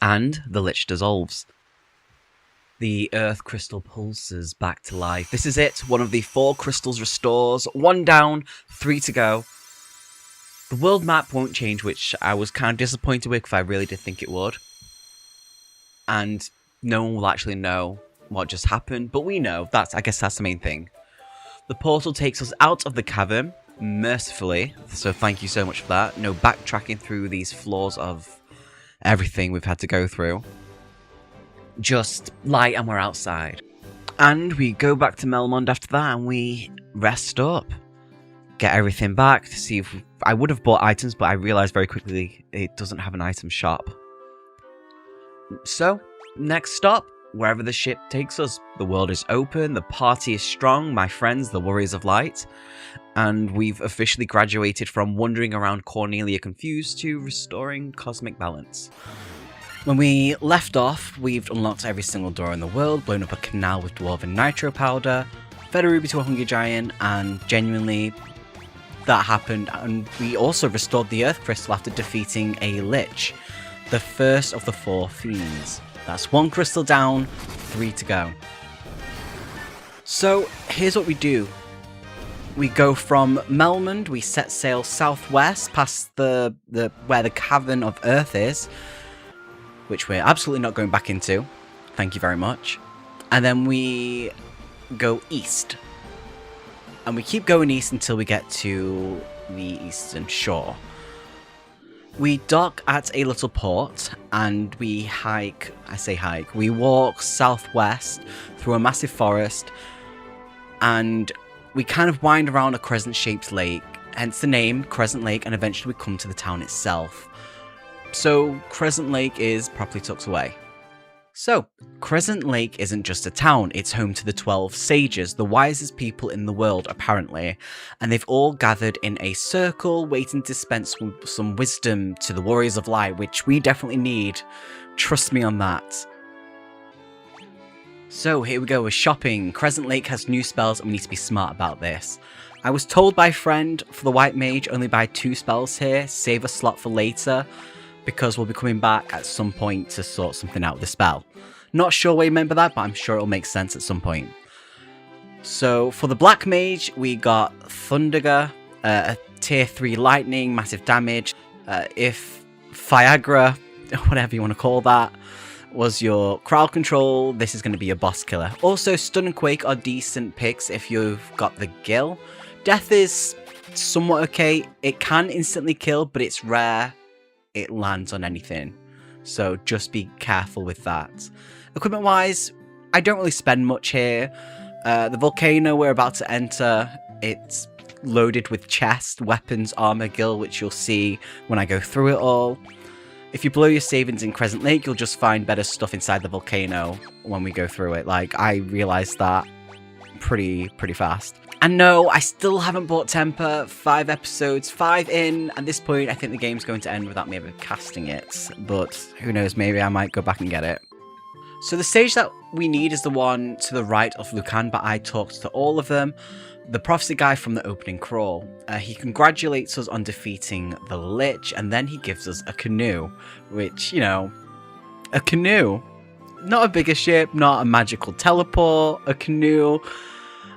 And the Lich dissolves. The Earth Crystal pulses back to life. This is it. One of the 4 crystals restores. 1 down, 3 to go. The world map won't change, which I was kind of disappointed with because I really did think it would. And no one will actually know what just happened, but we know. I guess that's the main thing. The portal takes us out of the cavern, mercifully, so thank you so much for that. No backtracking through these floors of everything we've had to go through. Just light and we're outside. And we go back to Melmond after that and we rest up. Get everything back to see if... I would have bought items, but I realised very quickly it doesn't have an item shop. So, next stop, wherever the ship takes us. The world is open, the party is strong, my friends, the Warriors of Light. And we've officially graduated from wandering around Cornelia confused to restoring cosmic balance. When we left off, we've unlocked every single door in the world, blown up a canal with dwarven nitro powder, fed a ruby to a hungry giant, and genuinely that happened. And we also restored the Earth Crystal after defeating a Lich, the first of the 4 fiends. That's 1 crystal down, 3 to go. So here's what we do. We go from Melmond, we set sail southwest past where the Cavern of Earth is, which we're absolutely not going back into. Thank you very much. And then we go east. And we keep going east until we get to the eastern shore. We dock at a little port and we hike, we walk southwest through a massive forest and we kind of wind around a crescent-shaped lake, hence the name Crescent Lake, and eventually we come to the town itself. So Crescent Lake is properly tucked away. So, Crescent Lake isn't just a town, it's home to the 12 sages, the wisest people in the world apparently, and they've all gathered in a circle waiting to dispense some wisdom to the Warriors of Light, which we definitely need. Trust me on that. So here we go, we're shopping. Crescent Lake has new spells and we need to be smart about this. I was told by a friend for the White Mage only buy 2 spells here, save a slot for later, because we'll be coming back at some point to sort something out with the spell. Not sure why you remember that, but I'm sure it'll make sense at some point. So for the Black Mage, we got Thunderer, a tier 3 lightning, massive damage. If Viagra, whatever you want to call that, was your crowd control, this is going to be your boss killer. Also, Stun and Quake are decent picks if you've got the Gil. Death is somewhat okay. It can instantly kill, but it's rare it lands on anything. So just be careful with that. Equipment wise, I don't really spend much here. The volcano we're about to enter, it's loaded with chest, weapons, armor, Gil, which you'll see when I go through it all. If you blow your savings in Crescent Lake, you'll just find better stuff inside the volcano when we go through it. Like, I realized that pretty fast. And no, I still haven't bought Temper. 5 episodes, 5 in. At this point, I think the game's going to end without me ever casting it. But who knows, maybe I might go back and get it. So the stage that we need is the one to the right of Lucan, but I talked to all of them. The prophecy guy from the opening crawl. He congratulates us on defeating the Lich, and then he gives us a canoe. Which, you know, a canoe. Not a bigger ship, not a magical teleport, a canoe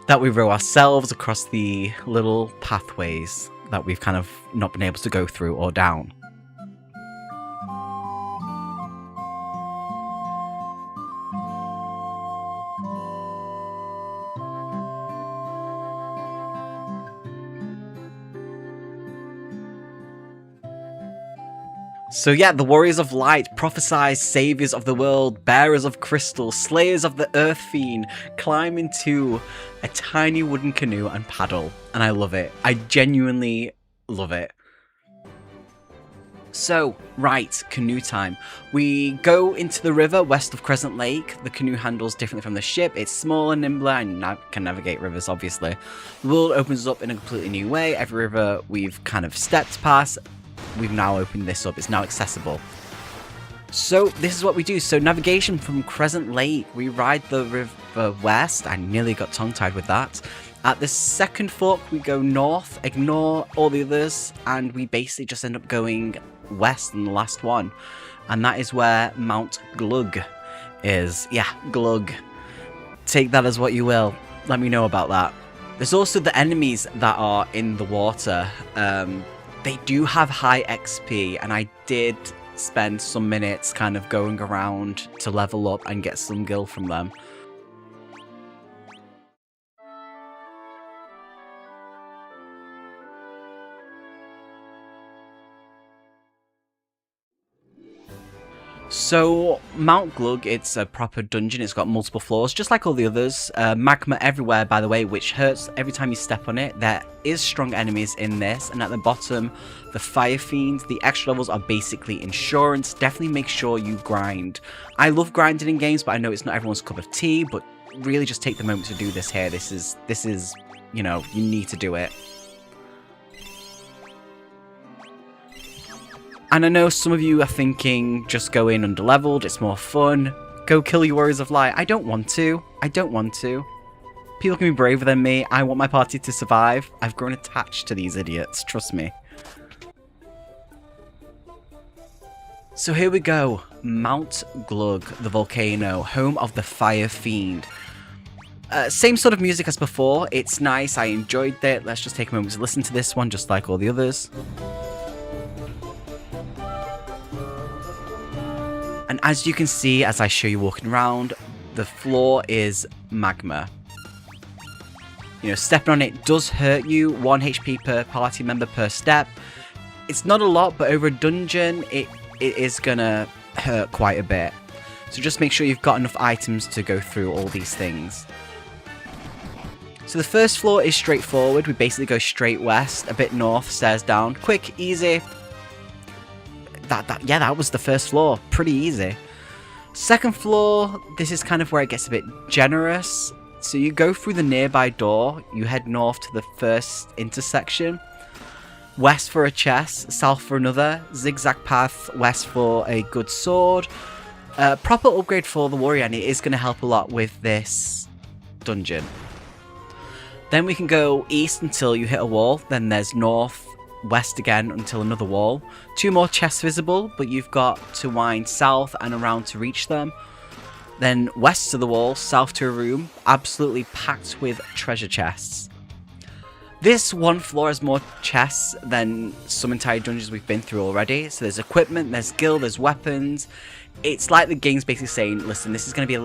that we row ourselves across the little pathways that we've kind of not been able to go through or down. So yeah, the Warriors of Light, prophesied saviors of the world, bearers of crystal, slayers of the earth fiend, climb into a tiny wooden canoe and paddle. And I love it. I genuinely love it. So, right, canoe time. We go into the river west of Crescent Lake. The canoe handles differently from the ship. It's smaller, nimbler, and can navigate rivers, obviously. The world opens up in a completely new way. Every river we've kind of stepped past, we've now opened this up. It's now accessible. So this is what we do. So navigation from Crescent Lake. We ride the river west. I nearly got tongue-tied with that. At the second fork, we go north, ignore all the others, and we basically just end up going west in the last one. And that is where Mount Gulg is. Yeah, Gulg. Take that as what you will. Let me know about that. There's also the enemies that are in the water. They do have high XP, and I did spend some minutes kind of going around to level up and get some gil from them. So, Mount Gulg, it's a proper dungeon. It's got multiple floors, just like all the others. Magma everywhere, by the way, which hurts every time you step on it. There is strong enemies in this, and at the bottom, the Fire Fiends. The extra levels are basically insurance. Definitely make sure you grind. I love grinding in games, but I know it's not everyone's cup of tea, but really just take the moment to do this here. This is, you know, you need to do it. And I know some of you are thinking, just go in underleveled, it's more fun. Go kill your Warriors of Light. I don't want to. I don't want to. People can be braver than me. I want my party to survive. I've grown attached to these idiots, trust me. So here we go, Mount Gulg, the volcano, home of the Fire Fiend. Same sort of music as before, it's nice, I enjoyed it. Let's just take a moment to listen to this one, just like all the others. And as you can see, as I show you walking around, the floor is magma. You know, stepping on it does hurt you, 1 HP per party member per step. It's not a lot, but over a dungeon, it is gonna hurt quite a bit. So just make sure you've got enough items to go through all these things. So the first floor is straightforward. We basically go straight west, a bit north, stairs down. Quick, easy. Yeah, that was the first floor. Pretty easy. Second floor, this is kind of where it gets a bit generous. So you go through the nearby door, you head north to the first intersection. West for a chest, south for another, zigzag path, west for a good sword. Proper upgrade for the warrior, and it is going to help a lot with this dungeon. Then we can go east until you hit a wall, then there's north, west again until another wall. 2 more chests visible, but you've got to wind south and around to reach them. Then west to the wall, south to a room, absolutely packed with treasure chests. This one floor has more chests than some entire dungeons we've been through already. So there's equipment, there's skill, there's weapons. It's like the game's basically saying, listen, this is going to be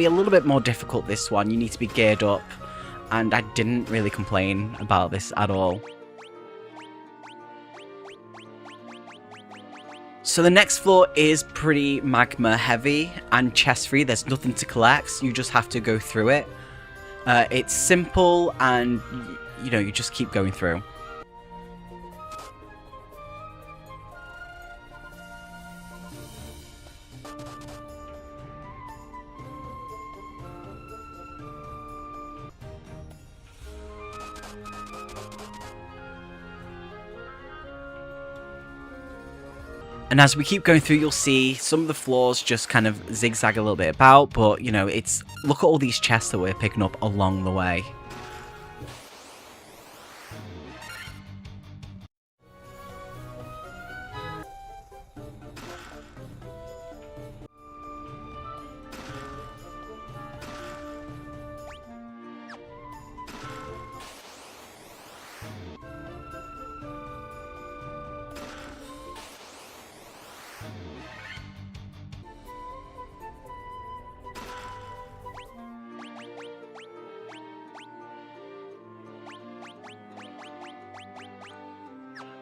a little bit more difficult, this one. You need to be geared up. And I didn't really complain about this at all. So the next floor is pretty magma heavy and chest free. There's nothing to collect. You just have to go through it. It's simple and you know, you just keep going through. And as we keep going through, you'll see some of the floors just kind of zigzag a little bit about, but you know, look at all these chests that we're picking up along the way.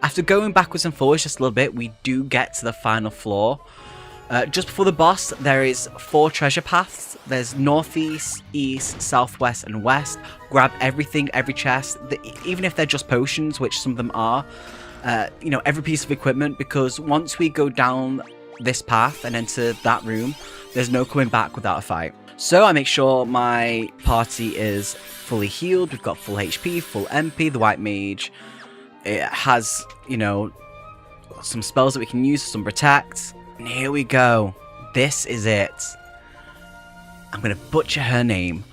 After going backwards and forwards just a little bit, we do get to the final floor. Just before the boss, there is 4 treasure paths. There's northeast, east, southwest, and west. Grab everything, every chest, even if they're just potions, which some of them are. You know, every piece of equipment, because once we go down this path and enter that room, there's no coming back without a fight. So I make sure my party is fully healed. We've got full HP, full MP, the white mage. It has, you know, some spells that we can use, some protect. And here we go. This is it. I'm going to butcher her name.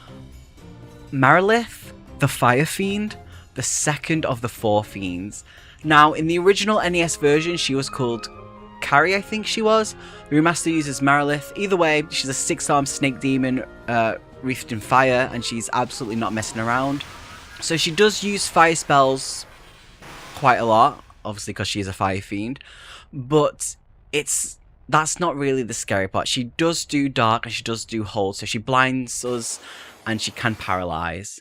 Marilith, the Fire Fiend, the second of the 4 fiends. Now, in the original NES version, she was called Carrie, I think she was. The remaster uses Marilith. Either way, she's a 6-armed snake demon wreathed in fire, and she's absolutely not messing around. So she does use fire spells quite a lot, obviously because she is a fire fiend, but that's not really the scary part. She does do dark and she does do hold, so she blinds us and she can paralyze.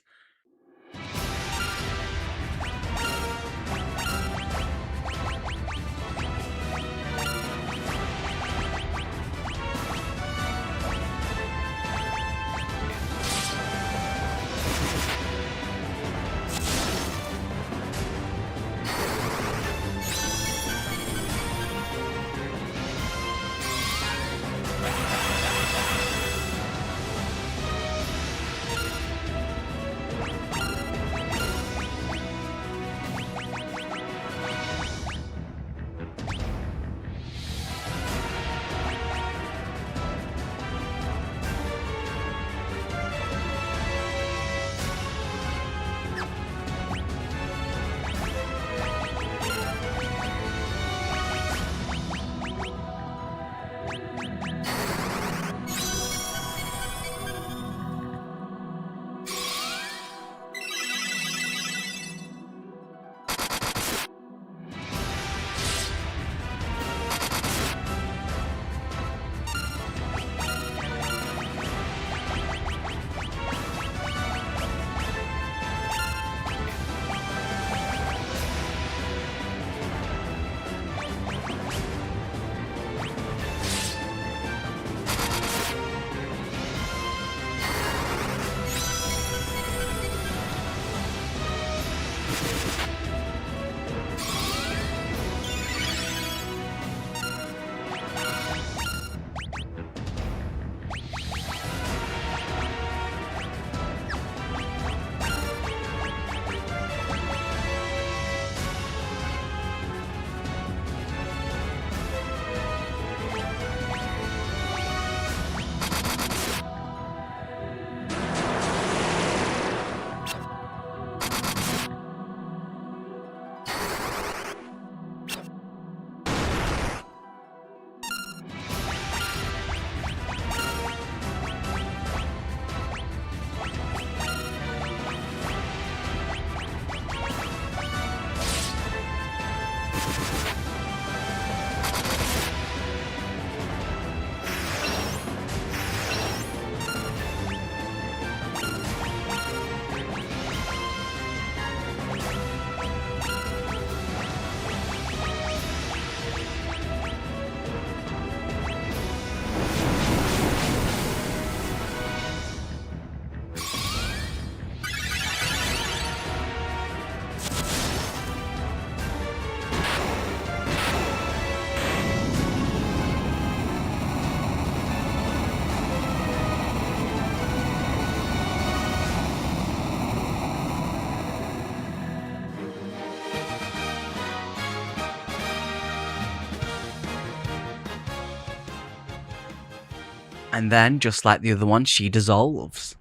And then, just like the other one, she dissolves.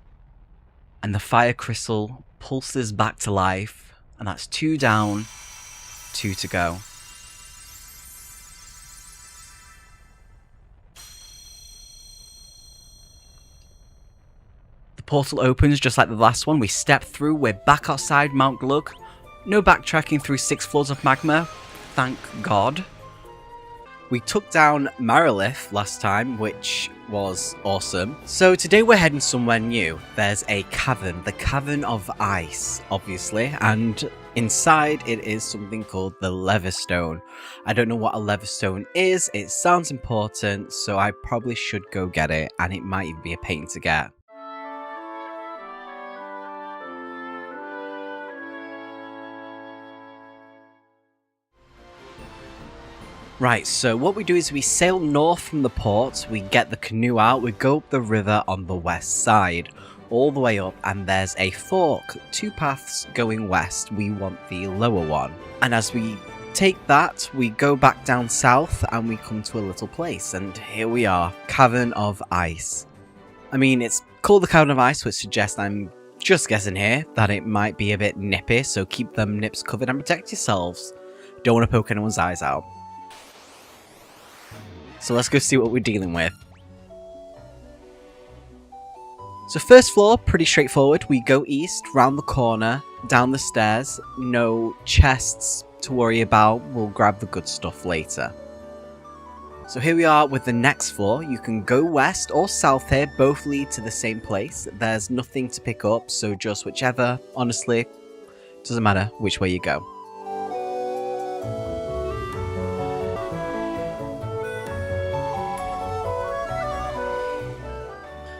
And the fire crystal pulses back to life. And that's 2 down, 2 to go. The portal opens just like the last one. We step through, we're back outside Mount Gulg. No backtracking through 6 floors of magma. Thank God. We took down Marilith last time, which was awesome. So today we're heading somewhere new. There's a cavern, the Cavern of Ice, obviously, and inside it is something called the Levistone. I don't know what a Levistone is, it sounds important, so I probably should go get it, and it might even be a pain to get. Right, so what we do is we sail north from the port, we get the canoe out, we go up the river on the west side, all the way up, and there's a fork, 2 paths going west. We want the lower one. And as we take that, we go back down south and we come to a little place, and here we are, Cavern of Ice. I mean, it's called the Cavern of Ice, which suggests, I'm just guessing here, that it might be a bit nippy, so keep them nips covered and protect yourselves. Don't want to poke anyone's eyes out. So let's go see what we're dealing with. So first floor, pretty straightforward. We go east, round the corner, down the stairs. No chests to worry about. We'll grab the good stuff later. So here we are with the next floor. You can go west or south here. Both lead to the same place. There's nothing to pick up, so just whichever. Honestly, doesn't matter which way you go.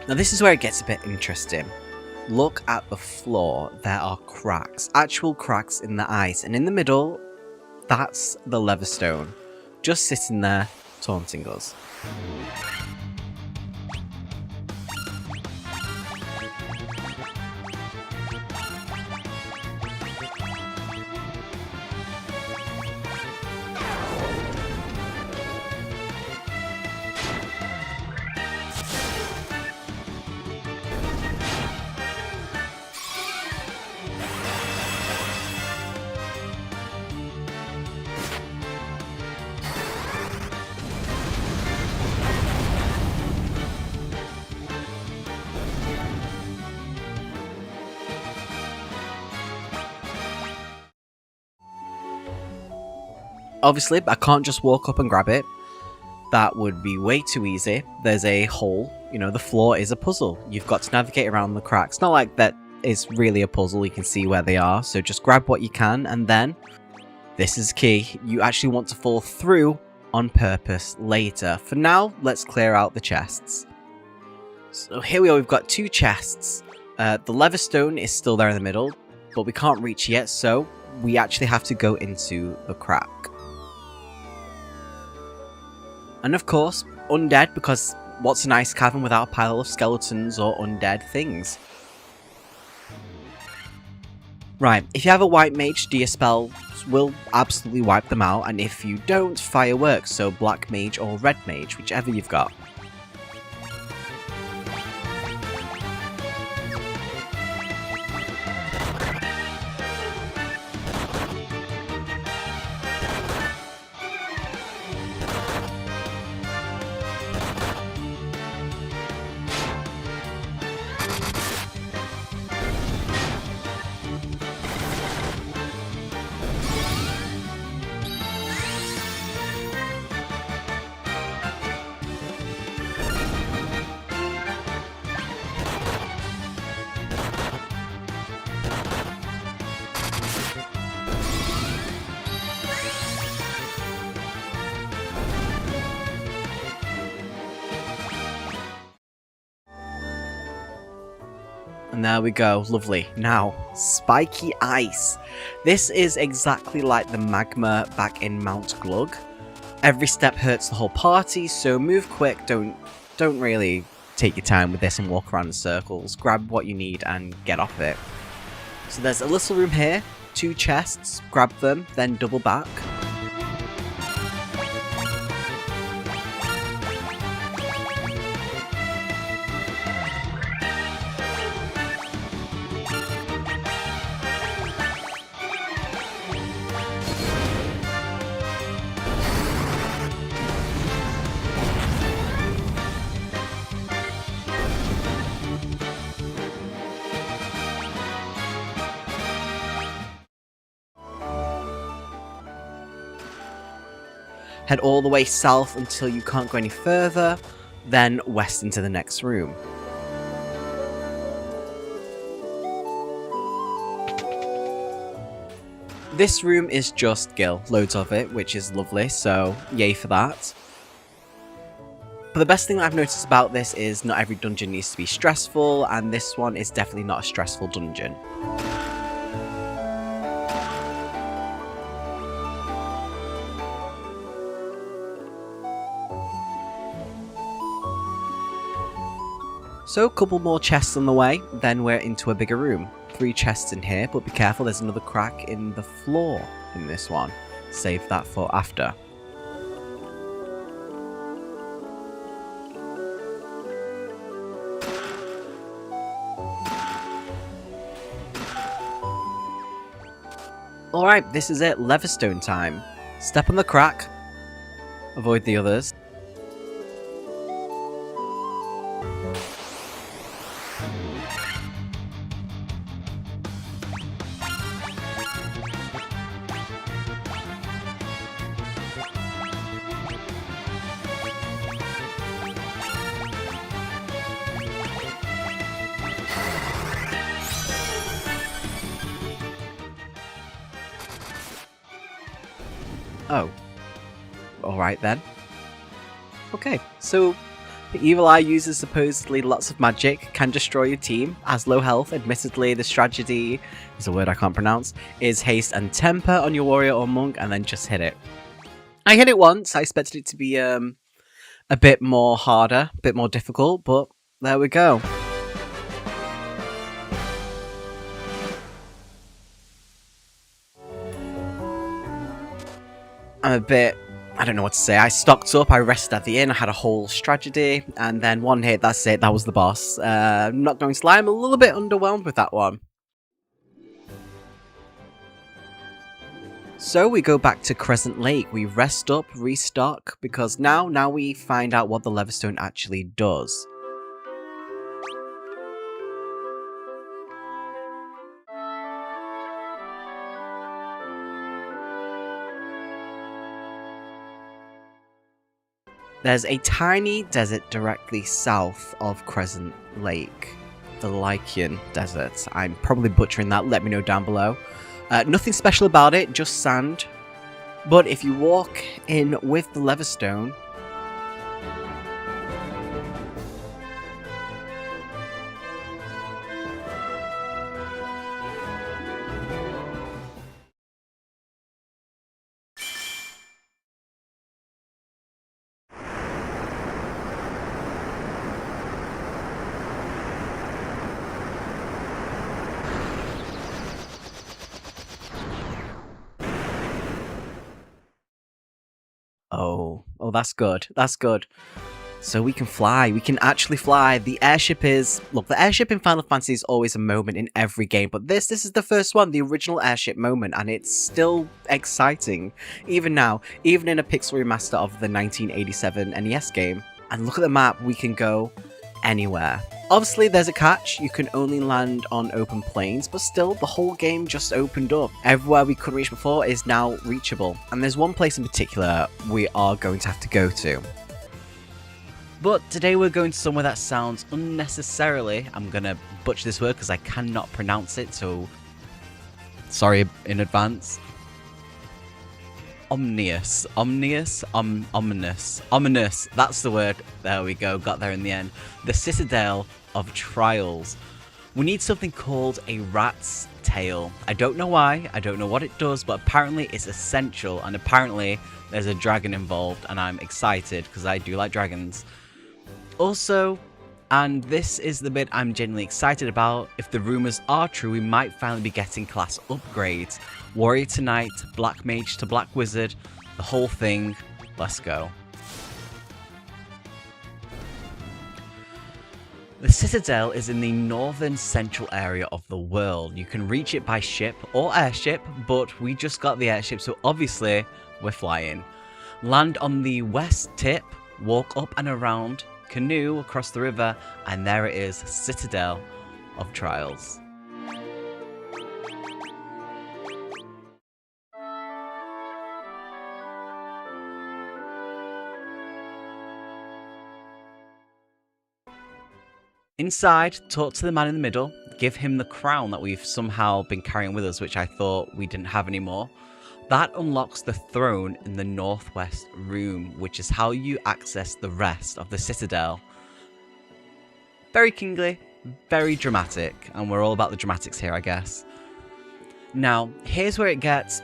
Now this is where it gets a bit interesting. Look at the floor, there are cracks, actual cracks in the ice, and in the middle, that's the Levistone, just sitting there, taunting us. Obviously, I can't just walk up and grab it. That would be way too easy. There's a hole. You know, the floor is a puzzle. You've got to navigate around the cracks. Not like that is really a puzzle. You can see where they are. So just grab what you can, and then this is key. You actually want to fall through on purpose later. For now, let's clear out the chests. So here we are. We've got 2 chests. The Levistone is still there in the middle, but we can't reach yet, so we actually have to go into the crack. And of course, undead, because what's a nice cavern without a pile of skeletons or undead things? Right, if you have a white mage, Dia spells will absolutely wipe them out, and if you don't, fire works, so black mage or red mage, whichever you've got. And there we go, lovely. Now, spiky ice. This is exactly like the magma back in Mount Gulg. Every step hurts the whole party, so move quick, don't really take your time with this and walk around in circles. Grab what you need and get off it. So there's a little room here, 2 chests, grab them, then double back. Head all the way south until you can't go any further, then west into the next room. This room is just Gil, loads of it, which is lovely, so yay for that. But the best thing that I've noticed about this is not every dungeon needs to be stressful, and this one is definitely not a stressful dungeon. So a couple more chests on the way, then we're into a bigger room. 3 chests in here, but be careful, there's another crack in the floor in this one. Save that for after. Alright, this is it, Levistone time. Step on the crack, avoid the others. Oh. Alright then. Okay, so the Evil Eye uses supposedly lots of magic, can destroy your team, has low health. Admittedly, the strategy is a word I can't pronounce, is haste and temper on your warrior or monk, and then just hit it. I hit it once, I expected it to be a bit more harder, a bit more difficult, but there we go. I'm a bit, I don't know what to say. I stocked up, I rested at the inn, I had a whole strategy, and then one hit, that's it, that was the boss. I'm not going to lie, I'm a little bit underwhelmed with that one. So we go back to Crescent Lake, we rest up, restock, because now we find out what the Levistone actually does. There's a tiny desert directly south of Crescent Lake. The Lycian Desert. I'm probably butchering that, let me know down below. Nothing special about it, just sand. But if you walk in with the Levistone, Oh, that's good. That's good. So we can fly. We can actually fly. The airship is... Look, the airship in Final Fantasy is always a moment in every game, but this is the first one, the original airship moment, and it's still exciting. Even now, even in a pixel remaster of the 1987 NES game. And look at the map, we can go anywhere. Obviously, there's a catch. You can only land on open plains, but still, the whole game just opened up. Everywhere we couldn't reach before is now reachable. And there's one place in particular we are going to have to go to. But today we're going to somewhere that sounds unnecessarily, I'm going to butcher this word because I cannot pronounce it, so sorry in advance. Ominous, that's the word. There we go, got there in the end. The Citadel of Trials. We need something called a rat's tail. I don't know why, I don't know what it does, but apparently it's essential, and apparently there's a dragon involved, and I'm excited because I do like dragons. Also, and this is the bit I'm genuinely excited about, if the rumours are true, we might finally be getting class upgrades. Warrior to Knight, Black Mage to Black Wizard, the whole thing. Let's go. The Citadel is in the northern central area of the world. You can reach it by ship or airship, but we just got the airship, so obviously we're flying. Land on the west tip, walk up and around, canoe across the river, and there it is, Citadel of Trials. Inside, talk to the man in the middle, give him the crown that we've somehow been carrying with us, which I thought we didn't have anymore. That unlocks the throne in the northwest room, which is how you access the rest of the Citadel. Very kingly, very dramatic, and we're all about the dramatics here, I guess. Now, here's where it gets...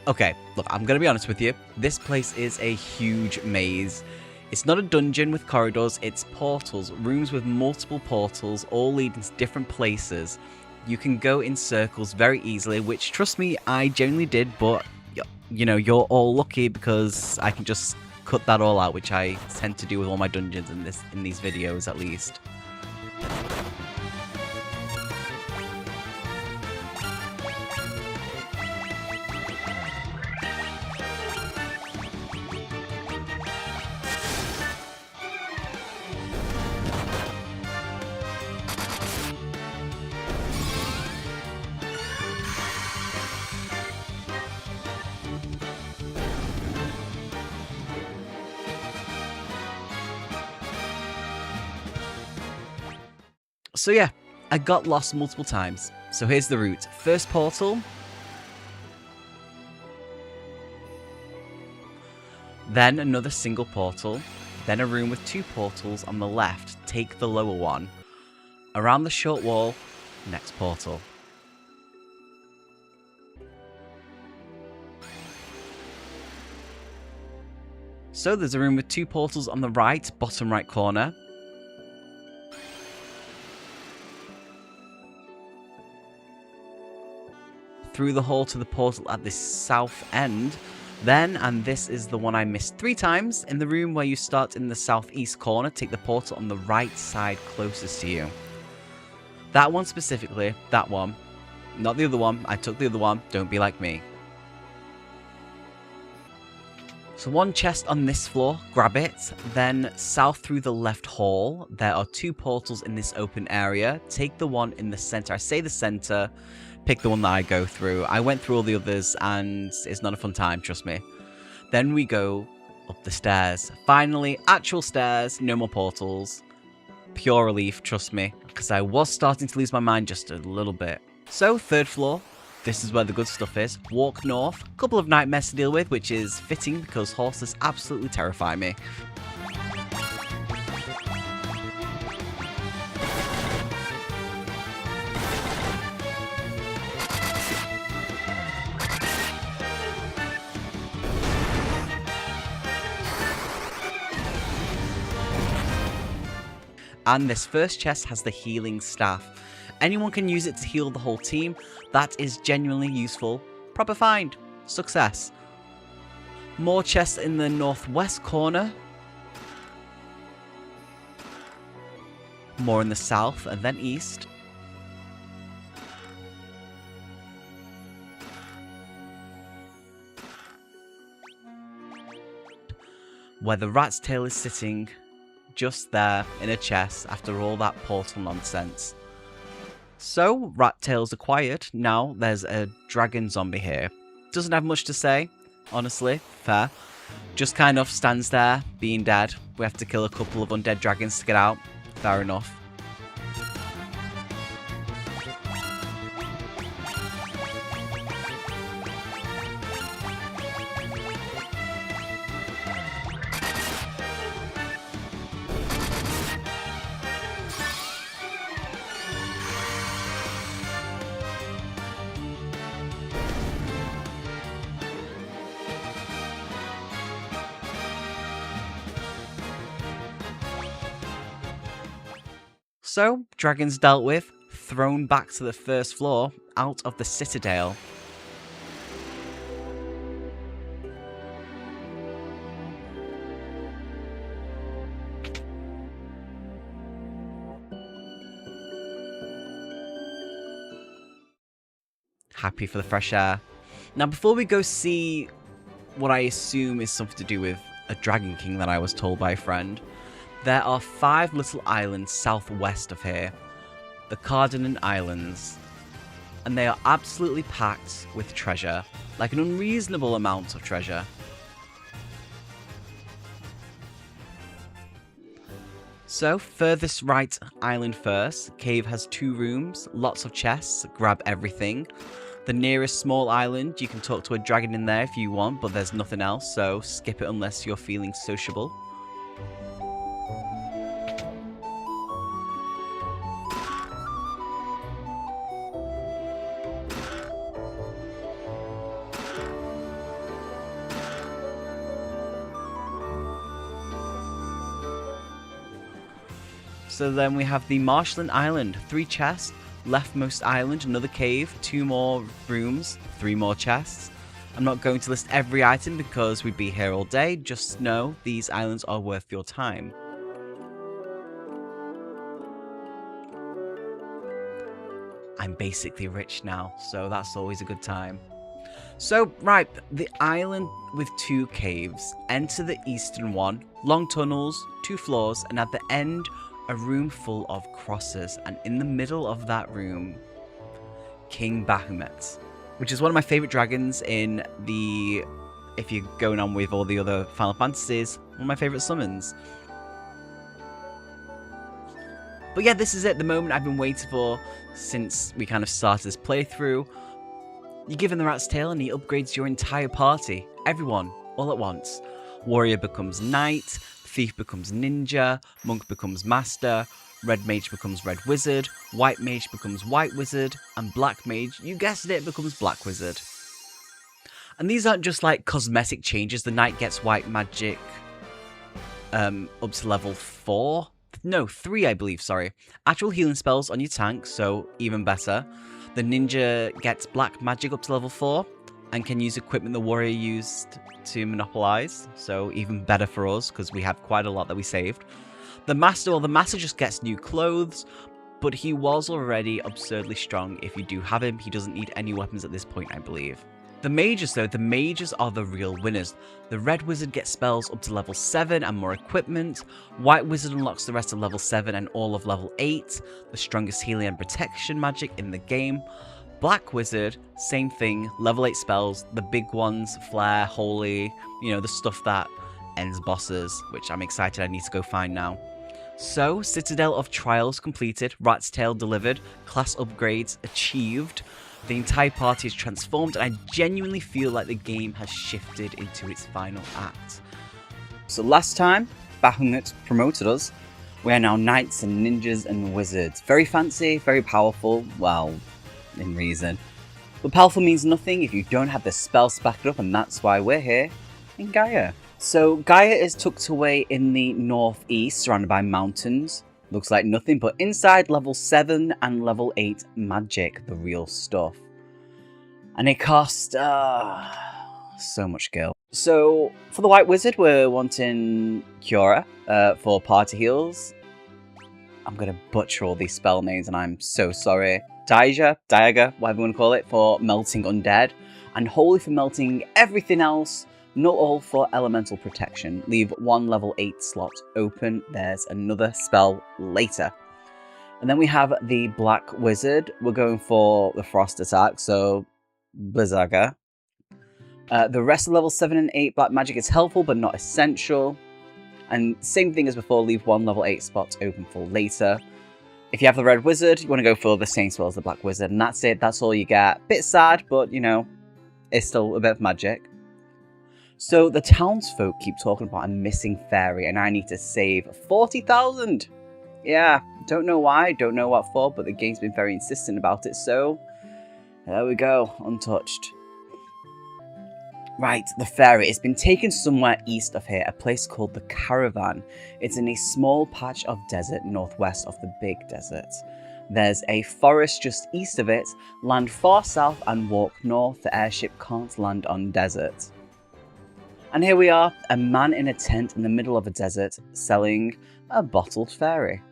Okay, look, I'm going to be honest with you. This place is a huge maze. It's not a dungeon with corridors, it's portals, rooms with multiple portals, all leading to different places. You can go in circles very easily, which, trust me, I genuinely did, but, you know, you're all lucky because I can just cut that all out, which I tend to do with all my dungeons in these videos, at least. So yeah, I got lost multiple times. So here's the route. First portal. Then another single portal. Then a room with 2 portals on the left. Take the lower one. Around the short wall, next portal. So there's a room with 2 portals on the right, bottom right corner. Through the hall to the portal at the south end. Then, and this is the one I missed 3 times, in the room where you start in the southeast corner, take the portal on the right side closest to you. That one specifically, that one. Not the other one, I took the other one, don't be like me. So one chest on this floor, grab it. Then south through the left hall, there are 2 portals in this open area. Take the one in the center. I say the center, pick the one that I go through. I went through all the others and it's not a fun time, trust me. Then we go up the stairs. Finally, actual stairs, no more portals. Pure relief, trust me, because I was starting to lose my mind just a little bit. So, 3rd floor. This is where the good stuff is. Walk north. A couple of nightmares to deal with, which is fitting because horses absolutely terrify me. And this first chest has the healing staff. Anyone can use it to heal the whole team. That is genuinely useful. Proper find. Success. More chests in the northwest corner. More in the south and then east. Where the rat's tail is sitting. Just there in a chest after all that portal nonsense. So, rat tails acquired. Now there's a dragon zombie here. Doesn't have much to say, honestly, fair. Just kind of stands there, being dead. We have to kill a couple of undead dragons to get out. Fair enough. So, dragons dealt with, thrown back to the first floor, out of the Citadel. Happy for the fresh air. Now, before we go see what I assume is something to do with a Dragon King that I was told by a friend, there are 5 little islands southwest of here, the Cardinal Islands, and they are absolutely packed with treasure, like an unreasonable amount of treasure. So, furthest right island first. Cave has 2 rooms, lots of chests, grab everything. The nearest small island, you can talk to a dragon in there if you want, but there's nothing else, so skip it unless you're feeling sociable. So then we have the Marshland Island, 3 chests, leftmost island, another cave, 2 more rooms, 3 more chests. I'm not going to list every item because we'd be here all day, just know these islands are worth your time. I'm basically rich now, so that's always a good time. So, right, the island with 2 caves. Enter the eastern one, long tunnels, 2 floors, and at the end, a room full of crosses, and in the middle of that room, King Bahamut, which is one of my favourite dragons in the, if you're going on with all the other Final Fantasies, one of my favourite summons. But yeah, this is it, the moment I've been waiting for since we kind of started this playthrough. You're given the rat's tail and he upgrades your entire party, everyone, all at once. Warrior becomes knight, thief becomes ninja, monk becomes master, red mage becomes red wizard, white mage becomes white wizard, and black mage, you guessed it, becomes black wizard. And these aren't just like cosmetic changes. The knight gets white magic up to level 4. No, 3 I believe, sorry. Actual healing spells on your tank, so even better. The ninja gets black magic up to level 4 and can use equipment the warrior used to monopolize, so even better for us because we have quite a lot that we saved. The master just gets new clothes, but he was already absurdly strong. If you do have him, he doesn't need any weapons at this point, I believe. The mages though, the mages are the real winners. The red wizard gets spells up to level 7 and more equipment. White wizard unlocks the rest of level 7 and all of level 8, the strongest healing and protection magic in the game. Black wizard, same thing, level 8 spells, the big ones, flare, holy, you know, the stuff that ends bosses, which I'm excited I need to go find now. So, Citadel of Trials completed, Rat's Tail delivered, class upgrades achieved, the entire party is transformed, and I genuinely feel like the game has shifted into its final act. So last time, Bahamut promoted us, we are now knights and ninjas and wizards. Very fancy, very powerful, well, in reason. But powerful means nothing if you don't have the spells backed up, and that's why we're here in Gaia. So Gaia is tucked away in the northeast, surrounded by mountains. Looks like nothing, but inside level 7 and level 8 magic, the real stuff. And it cost so much skill. So for the white wizard, we're wanting Cura for party heals. I'm going to butcher all these spell names and I'm so sorry. Diaga, whatever you want to call it, for melting undead. And Holy for melting everything else. Not all for elemental protection. Leave 1 level 8 slot open. There's another spell later. And then we have the black wizard. We're going for the frost attack, so Blizzaga. The rest of level 7 and 8 black magic is helpful but not essential. And same thing as before, leave 1 level 8 spot open for later. If you have the red wizard, you want to go for the same spell as the black wizard, and that's it. That's all you get. Bit sad, but you know, it's still a bit of magic. So the townsfolk keep talking about a missing Faerie, and I need to save 40,000. Yeah, don't know why, don't know what for, but the game's been very insistent about it, so there we go, untouched. Right, the Faerie. It's been taken somewhere east of here, a place called the Cavern. It's in a small patch of desert northwest of the big desert. There's a forest just east of it, land far south and walk north. The airship can't land on desert. And here we are, a man in a tent in the middle of a desert selling a bottled Faerie.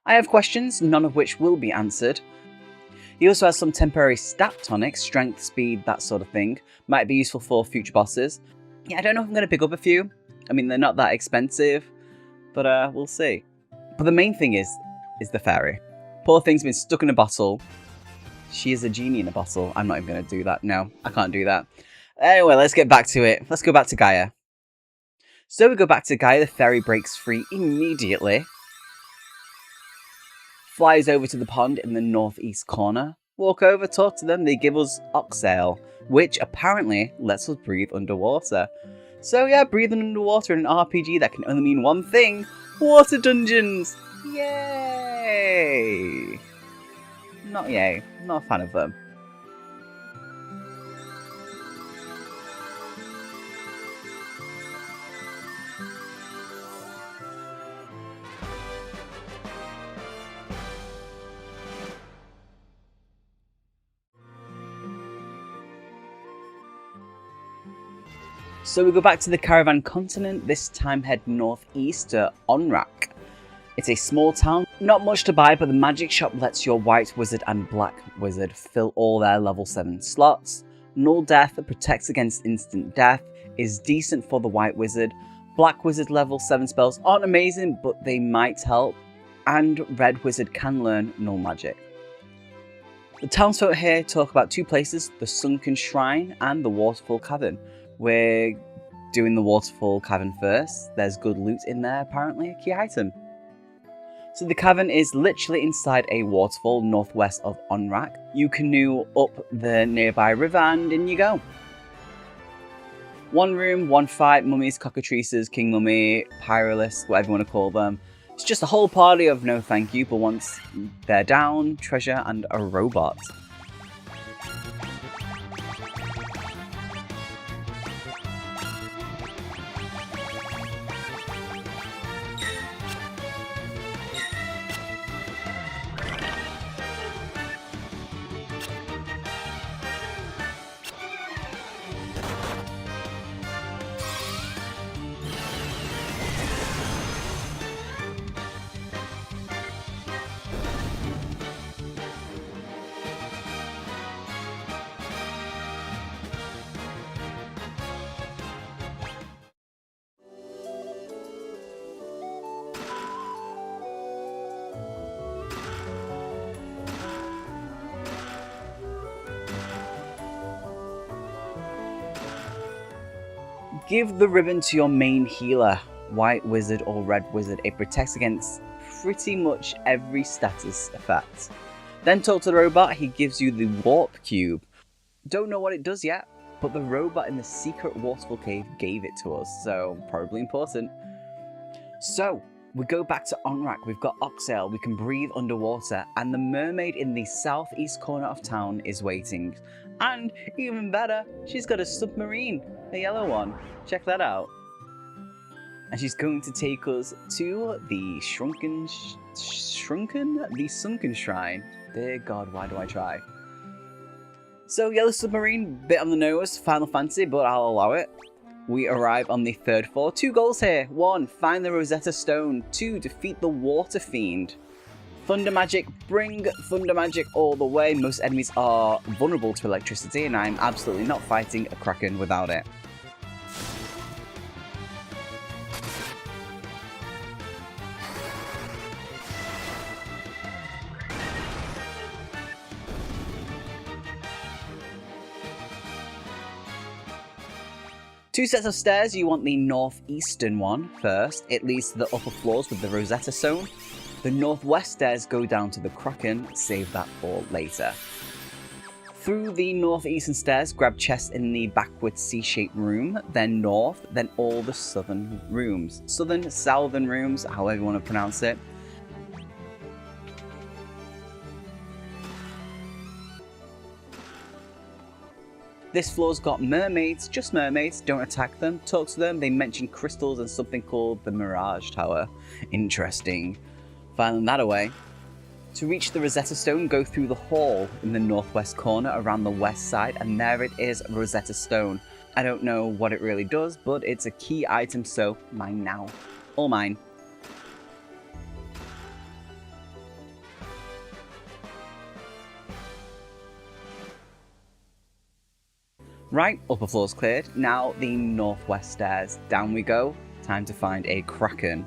I have questions, none of which will be answered. He also has some temporary stat tonics, strength, speed, that sort of thing. Might be useful for future bosses. Yeah, I don't know if I'm going to pick up a few. I mean, they're not that expensive, but we'll see. But the main thing is the Faerie. Poor thing's been stuck in a bottle. She is a genie in a bottle. I'm not even going to do that. No, I can't do that. Anyway, let's get back to it. Let's go back to Gaia. So we go back to Gaia, the Faerie breaks free immediately, flies over to the pond in the northeast corner, walk over, talk to them, they give us Oxale, which apparently lets us breathe underwater. So yeah, breathing underwater in an RPG that can only mean one thing, water dungeons! Yay! Not yay, not a fan of them. So we go back to the Caravan continent, this time head northeast to Onrak. It's a small town, not much to buy, but the magic shop lets your white wizard and black wizard fill all their level 7 slots. Null Death protects against instant death, is decent for the white wizard. Black wizard level 7 spells aren't amazing, but they might help. And red wizard can learn null magic. The townsfolk here talk about two places, the Sunken Shrine and the Waterfall Cavern. We're doing the Waterfall Cavern first. There's good loot in there, apparently, a key item. So the cavern is literally inside a waterfall northwest of Onrak. You canoe up the nearby river and in you go. One room, one fight, mummies, cockatrices, king mummy, pyroliths, whatever you want to call them. It's just a whole party of no thank you, but once they're down, treasure and a robot. Give the ribbon to your main healer, white wizard or red wizard. It protects against pretty much every status effect. Then talk to the robot, he gives you the warp cube. Don't know what it does yet, but the robot in the secret waterfall cave gave it to us, so probably important. So, we go back to Onrak, we've got Oxale, we can breathe underwater, and the mermaid in the southeast corner of town is waiting. And, even better, she's got a submarine, the yellow one. Check that out. And she's going to take us to the Sunken Shrine. Dear God, why do I try? So, yellow submarine, bit on the nose, Final Fantasy, but I'll allow it. We arrive on the 3rd floor. 2 goals here. 1, find the Rosetta Stone. 2, defeat the Water Fiend. Thunder Magic, bring Thunder Magic all the way. Most enemies are vulnerable to electricity, and I'm absolutely not fighting a Kraken without it. Two sets of stairs, you want the northeastern one first. It leads to the upper floors with the Rosetta Stone. The northwest stairs go down to the Kraken, save that for later. Through the northeastern stairs, grab chests in the backward C-shaped room, then north, then all the southern rooms. Southern rooms, however you want to pronounce it. This floor's got mermaids, just mermaids, don't attack them, talk to them, they mention crystals and something called the Mirage Tower. Interesting. Filing that away. To reach the Rosetta Stone, go through the hall in the northwest corner around the west side, and there it is, Rosetta Stone. I don't know what it really does, but it's a key item, so mine now. All mine. Right, upper floor's cleared. Now the northwest stairs. Down we go. Time to find a Kraken.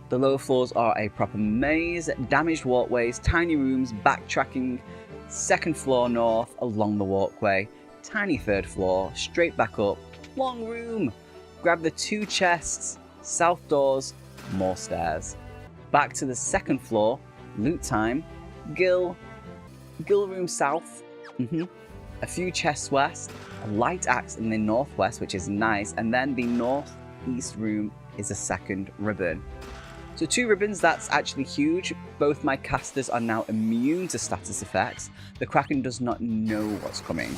The lower floors are a proper maze, damaged walkways, tiny rooms, backtracking, 2nd floor north along the walkway, tiny 3rd floor, straight back up, long room, Grab the 2 chests, south doors, more stairs. Back to the 2nd floor, loot time, Gil room south, a few chests west, a light axe in the northwest, which is nice, and then the northeast room is a 2nd ribbon. So 2 ribbons, that's actually huge. Both my casters are now immune to status effects. The Kraken does not know what's coming.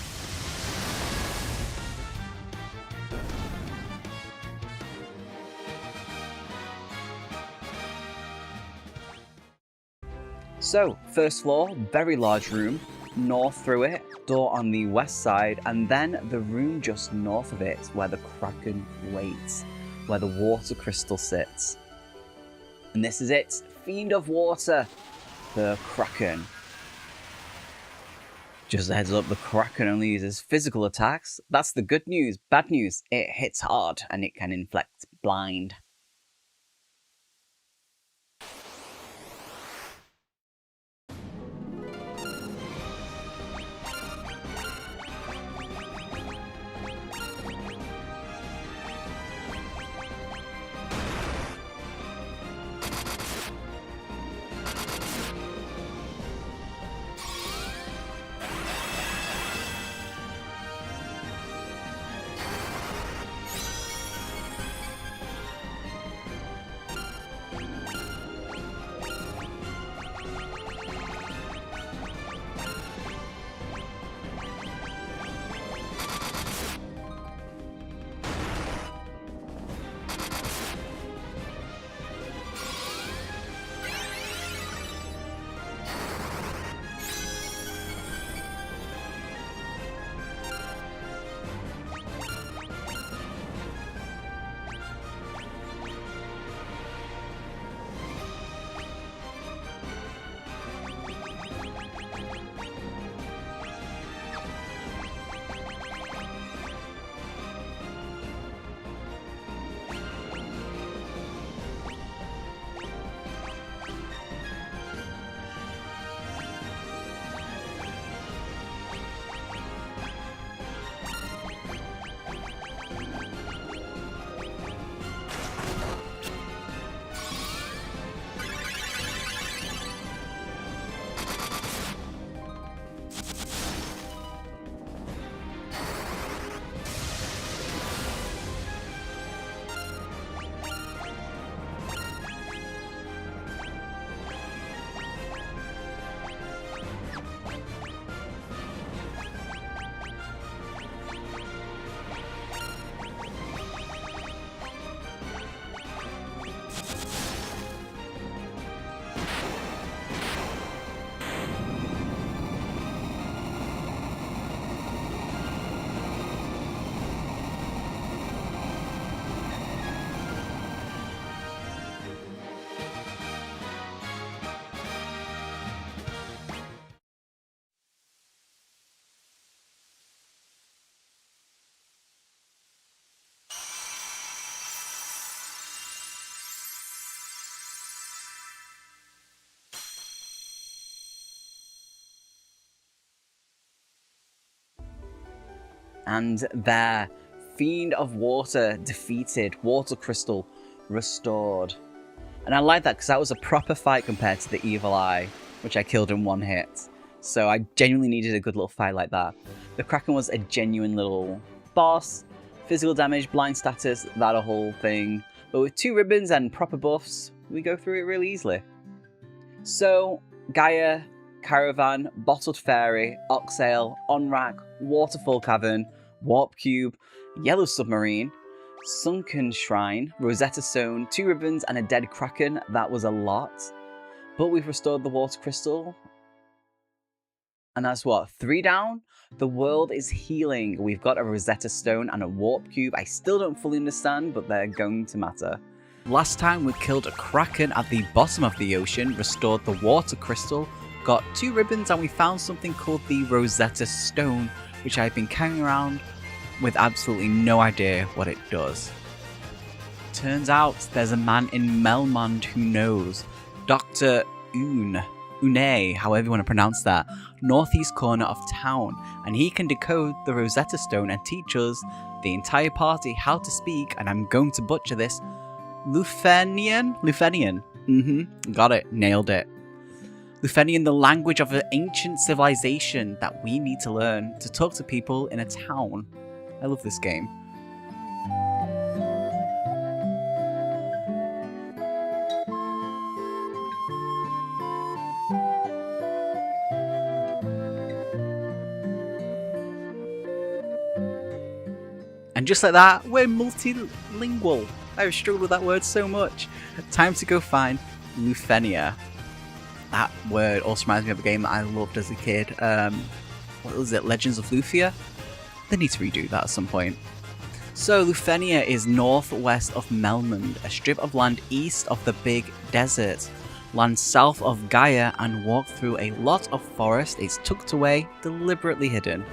So, 1st floor, very large room, north through it, door on the west side, and then the room just north of it, where the Kraken waits, where the water crystal sits. And this is it, Fiend of Water, the Kraken. Just a heads up, the Kraken only uses physical attacks. That's the good news. Bad news, it hits hard, and it can inflict blind. And there, Fiend of Water defeated, Water Crystal restored. And I like that because that was a proper fight compared to the Evil Eye, which I killed in 1 hit. So I genuinely needed a good little fight like that. The Kraken was a genuine little boss. Physical damage, blind status, that a whole thing. But with 2 ribbons and proper buffs, we go through it really easily. So, Gaia, Caravan, Bottled Faerie, Oxale, On-Rack, Waterfall Cavern, Warp Cube, Yellow Submarine, Sunken Shrine, Rosetta Stone, 2 ribbons and a dead Kraken. That was a lot. But we've restored the Water Crystal. And that's what, 3 down? The world is healing. We've got a Rosetta Stone and a Warp Cube. I still don't fully understand, but they're going to matter. Last time we killed a Kraken at the bottom of the ocean, restored the Water Crystal, got 2 ribbons, and we found something called the Rosetta Stone, which I've been carrying around with absolutely no idea what it does. Turns out there's a man in Melmond who knows. Dr. Une, however you want to pronounce that, northeast corner of town, and he can decode the Rosetta Stone and teach us the entire party how to speak, and I'm going to butcher this, Lufenian? Got it, nailed it. Lufenian, the language of an ancient civilization that we need to learn to talk to people in a town. I love this game. And just like that, we're multilingual. I've struggled with that word so much. Time to go find Lufenia. That word also reminds me of a game that I loved as a kid. What was it? Legends of Lufia? They need to redo that at some point. So Lufenia is northwest of Melmond, a strip of land east of the Big Desert. Land south of Gaia and walk through a lot of forest. It's tucked away, deliberately hidden.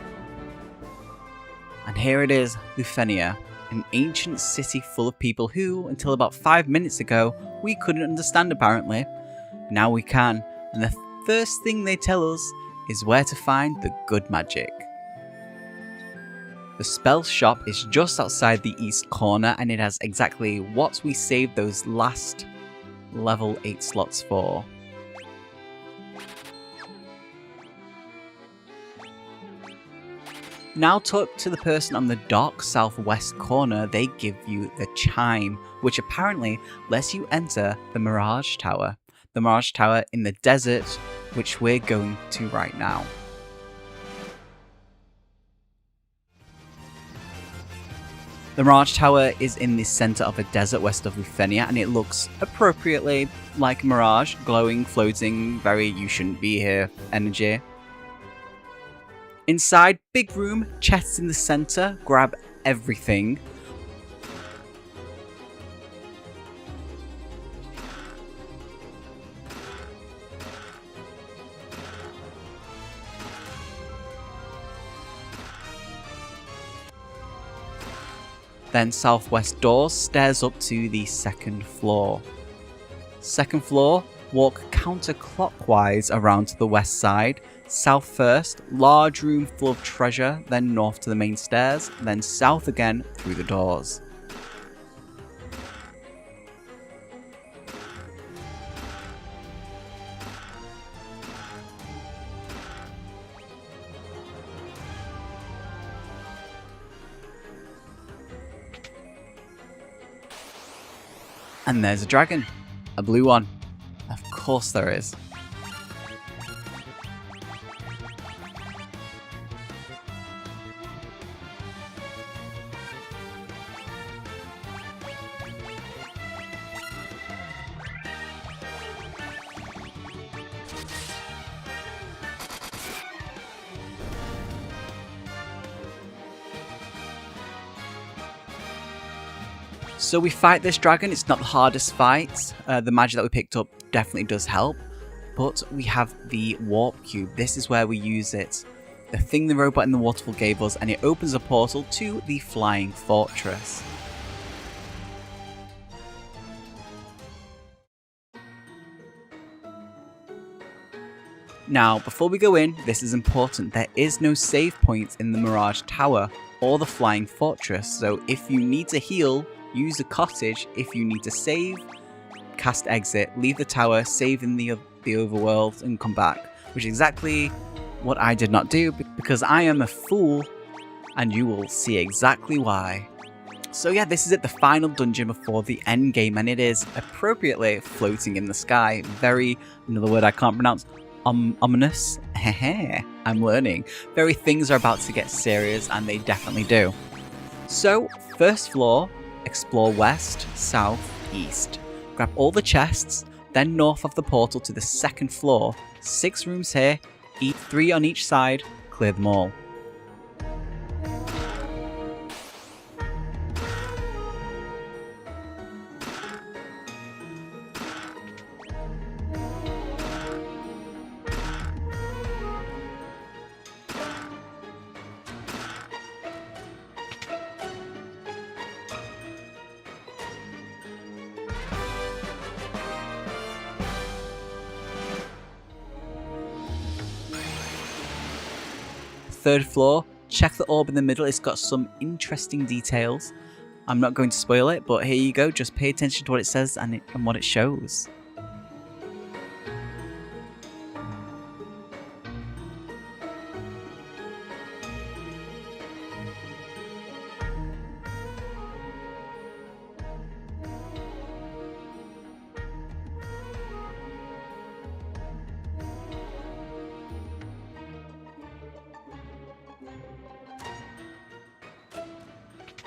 And here it is, Lufenia, an ancient city full of people who, until about 5 minutes ago, we couldn't understand apparently. Now we can, and the first thing they tell us is where to find the good magic. The spell shop is just outside the east corner, and it has exactly what we saved those last level 8 slots for. Now talk to the person on the dark southwest corner. They give you the chime, which apparently lets you enter the Mirage Tower. The Mirage Tower in the desert, which we're going to right now. The Mirage Tower is in the centre of a desert west of Lufenia, and it looks appropriately like Mirage, glowing, floating, very you shouldn't be here energy. Inside, big room, chests in the centre, grab everything. Then southwest doors, stairs up to the second floor. Second floor, walk counterclockwise around to the west side. South first, large room full of treasure, then north to the main stairs, then south again through the doors. And there's a dragon. A blue one. Of course there is. So we fight this dragon. It's not the hardest fight. The magic that we picked up definitely does help. But we have the warp cube. This is where we use it. The thing the robot in the waterfall gave us, and it opens a portal to the flying fortress. Now, before we go in, this is important. There is no save point in the Mirage Tower or the flying fortress. So if you need to heal, use the cottage. If you need to save, cast exit, leave the tower, save in the overworld, and come back. Which is exactly what I did not do, because I am a fool, and you will see exactly why. So yeah, this is it, the final dungeon before the end game, and it is appropriately floating in the sky. Very, another word I can't pronounce, ominous. I'm learning. Very things are about to get serious, and they definitely do. So, first floor, explore west, south, east. Grab all the chests, then north of the portal to the second floor. 6 rooms here, 3 on each side, clear them all. Third floor, Check the orb in the middle, it's got some interesting details. I'm not going to spoil it, but here you go, just pay attention to what it says and what it shows.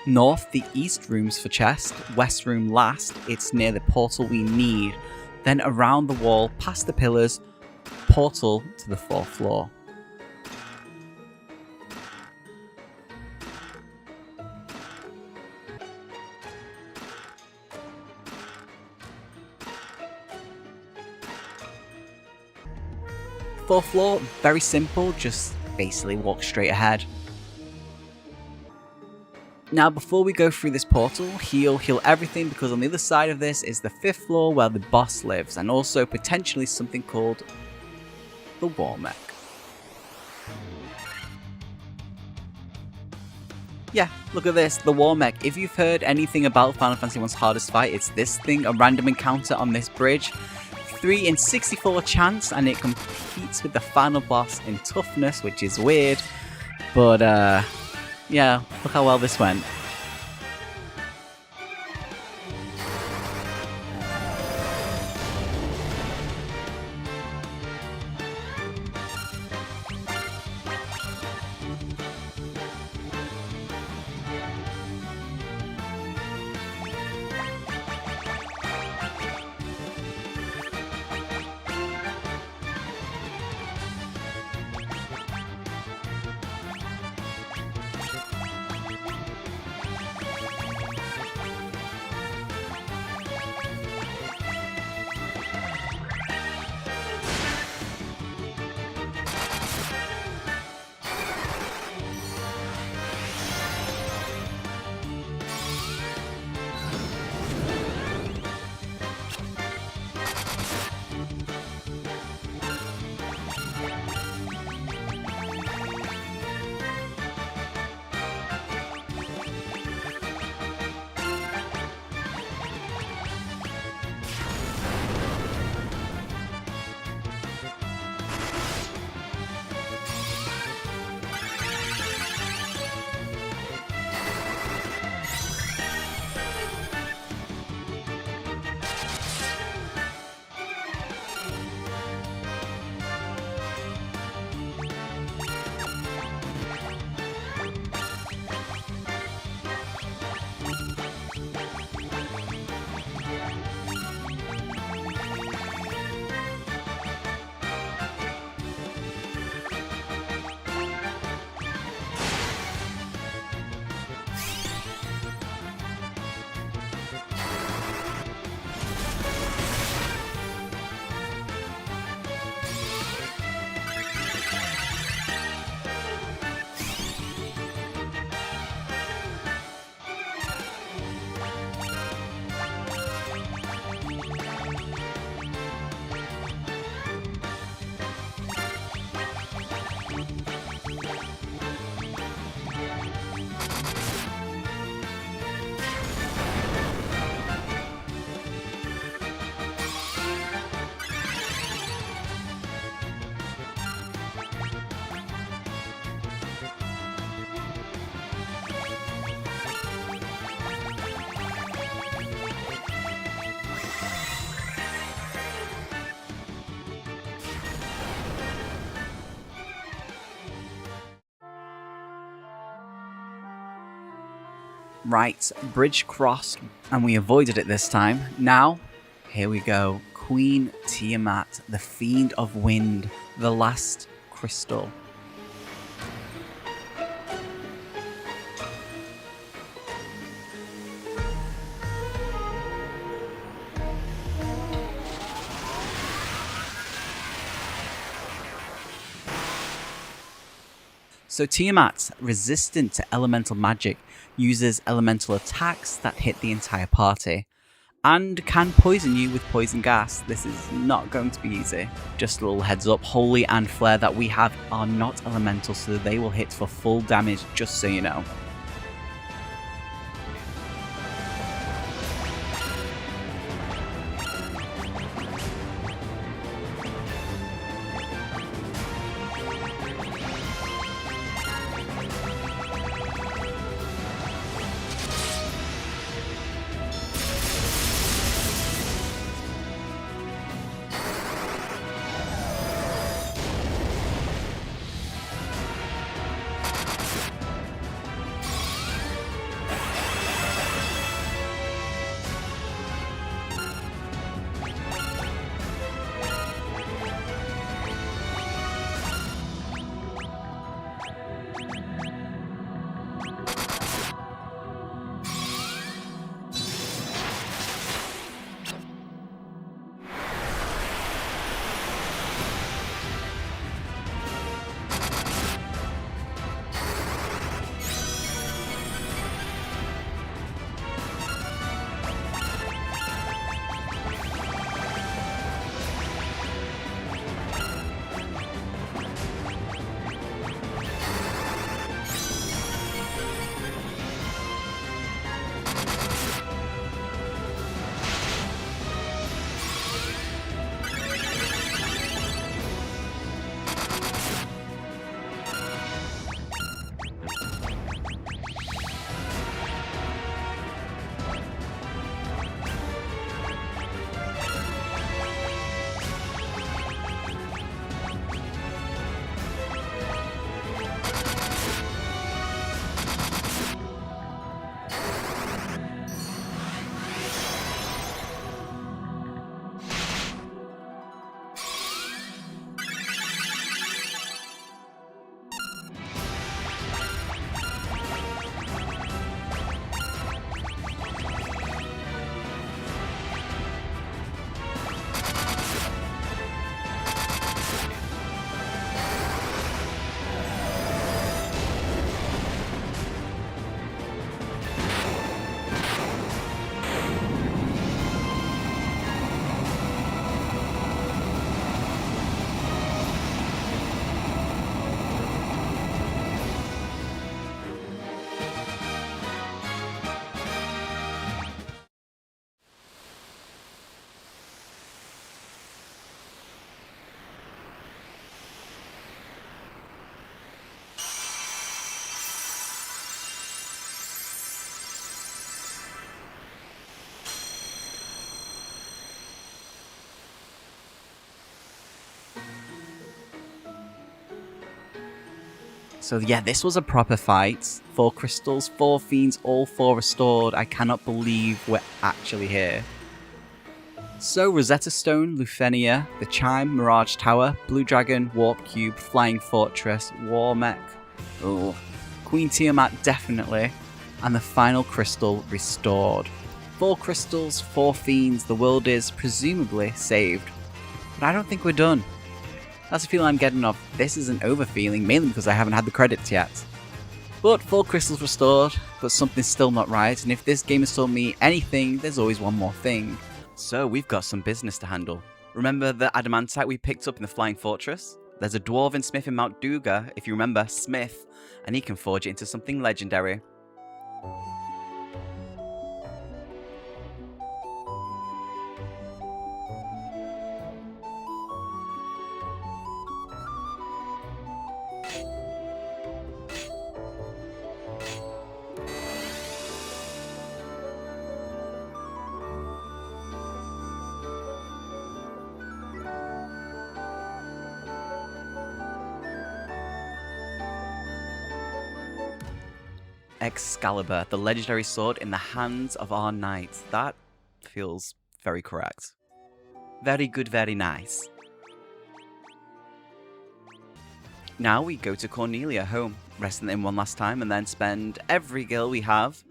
North, the east room's for chest, west room last, it's near the portal we need. Then around the wall, past the pillars, portal to the 4th floor. Fourth floor, very simple, just basically walk straight ahead. Now before we go through this portal, heal everything, because on the other side of this is the 5th floor where the boss lives, and also potentially something called the War Mech. Yeah, look at this, the War Mech. If you've heard anything about Final Fantasy I's hardest fight, it's this thing, a random encounter on this bridge. 3 in 64 chance, and it competes with the final boss in toughness, which is weird, but yeah, look how well this went. Right, bridge crossed, and we avoided it this time. Now, here we go. Queen Tiamat, the Fiend of Wind, the last crystal. So Tiamat, resistant to elemental magic, uses elemental attacks that hit the entire party. and can poison you with poison gas. This is not going to be easy. Just a little heads up, Holy and Flare that we have are not elemental, so they will hit for full damage, just so you know. So yeah, this was a proper fight. 4 crystals, 4 fiends, all 4 restored. I cannot believe we're actually here. So Rosetta Stone, Lufenia, the Chime, Mirage Tower, Blue Dragon, Warp Cube, Flying Fortress, War Mech, Queen Tiamat definitely, and the final crystal restored. 4 crystals, 4 fiends, the world is presumably saved. But I don't think we're done. That's a feeling I'm getting of this is an over-feeling, mainly because I haven't had the credits yet. But 4 crystals restored, but something's still not right, and if this game has taught me anything, there's always one more thing. So we've got some business to handle. Remember the adamantite we picked up in the Flying Fortress? There's a dwarven smith in Mount Duga, if you remember, Smith, and he can forge it into something legendary. Excalibur, the legendary sword in the hands of our knights. That feels very correct. Very good, very nice. Now we go to Cornelia home, rest in one last time, and then spend every gil we have,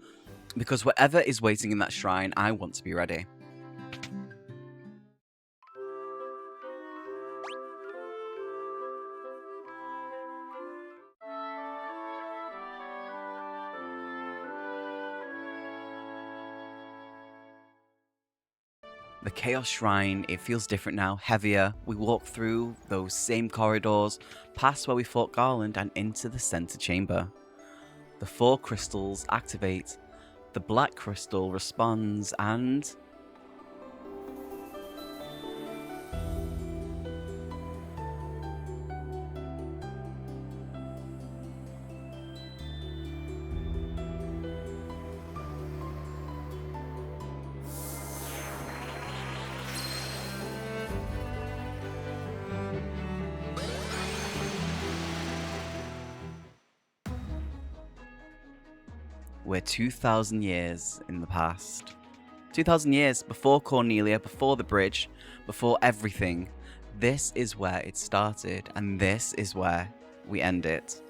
because whatever is waiting in that shrine, I want to be ready. The Chaos Shrine, it feels different now, heavier. We walk through those same corridors, past where we fought Garland and into the center chamber. The 4 crystals activate, the black crystal responds, and... we're 2,000 years in the past. 2,000 years before Cornelia, before the bridge, before everything. This is where it started, and this is where we end it.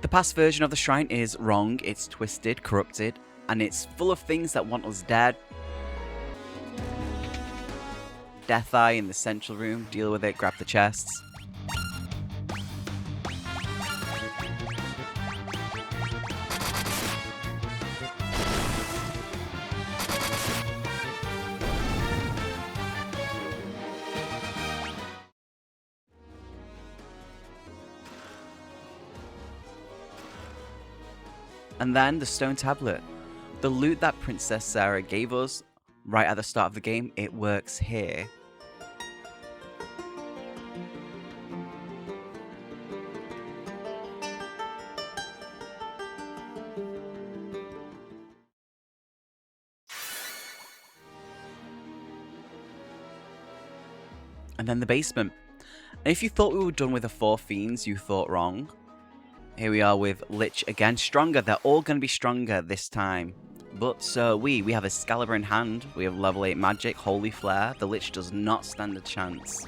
The past version of the shrine is wrong, it's twisted, corrupted, and it's full of things that want us dead. Death Eye in the central room, deal with it, grab the chests. And then the stone tablet. The loot that Princess Sarah gave us right at the start of the game, it works here. And then the basement. And if you thought we were done with the 4 fiends, you thought wrong. Here we are with Lich again, stronger. They're all going to be stronger this time. But so we have Excalibur in hand. We have level 8 magic, Holy Flare. The Lich does not stand a chance.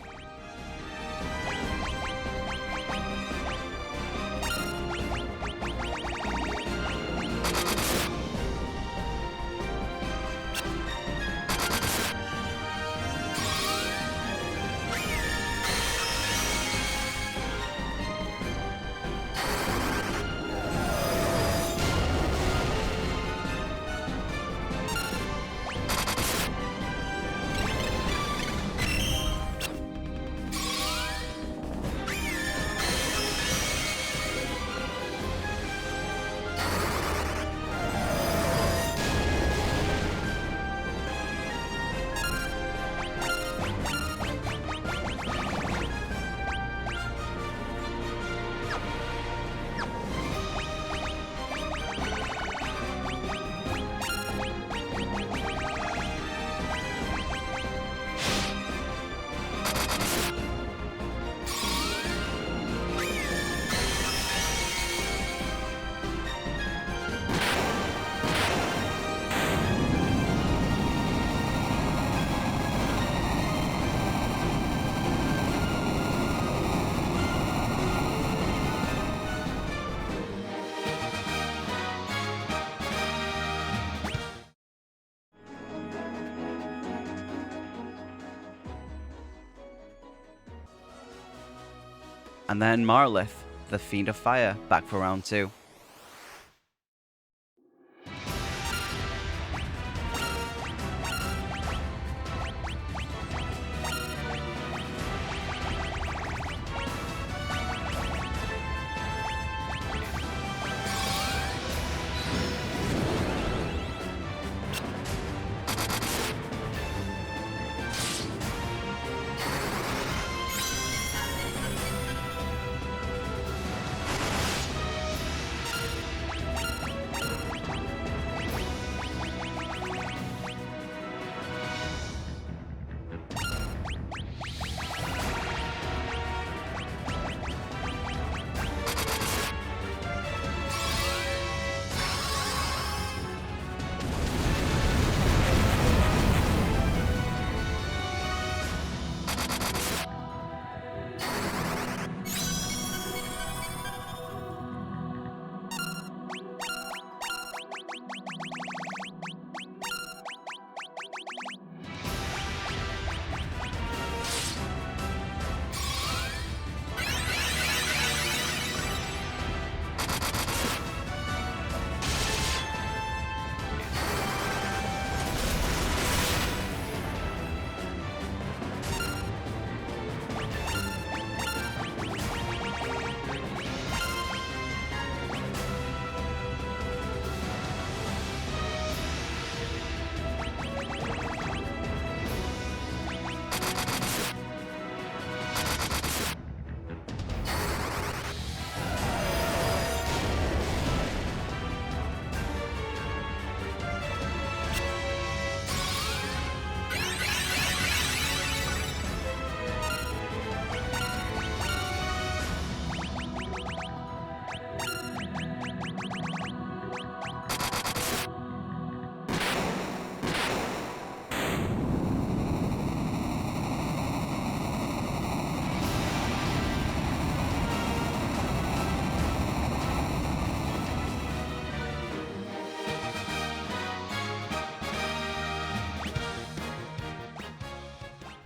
And then Marilith, the Fiend of Fire, back for round 2.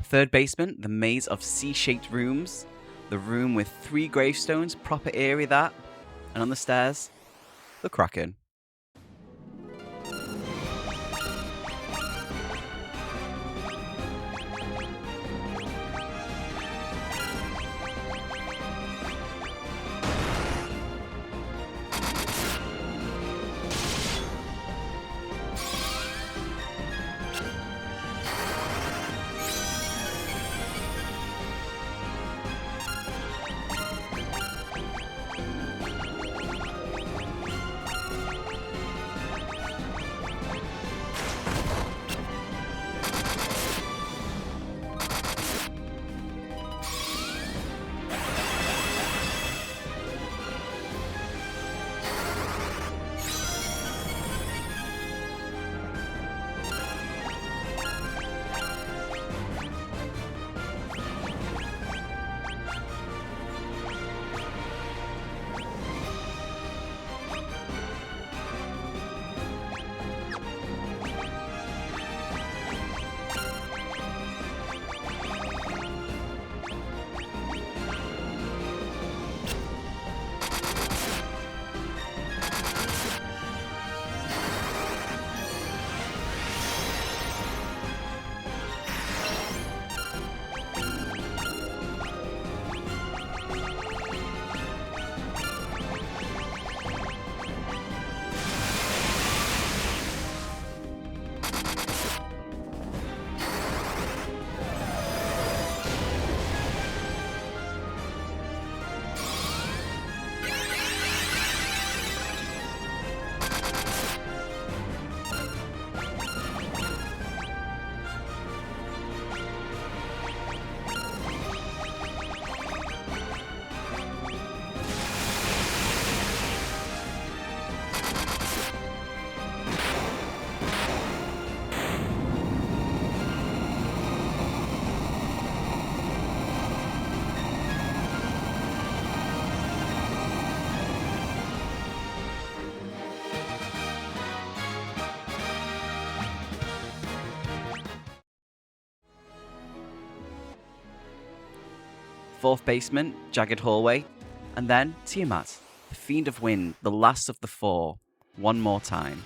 Third basement, the maze of C-shaped rooms. The room with 3 gravestones, proper eerie that. And on the stairs, the Kraken. Fourth basement, jagged hallway, and then Tiamat, the Fiend of Wind, the last of the 4, one more time.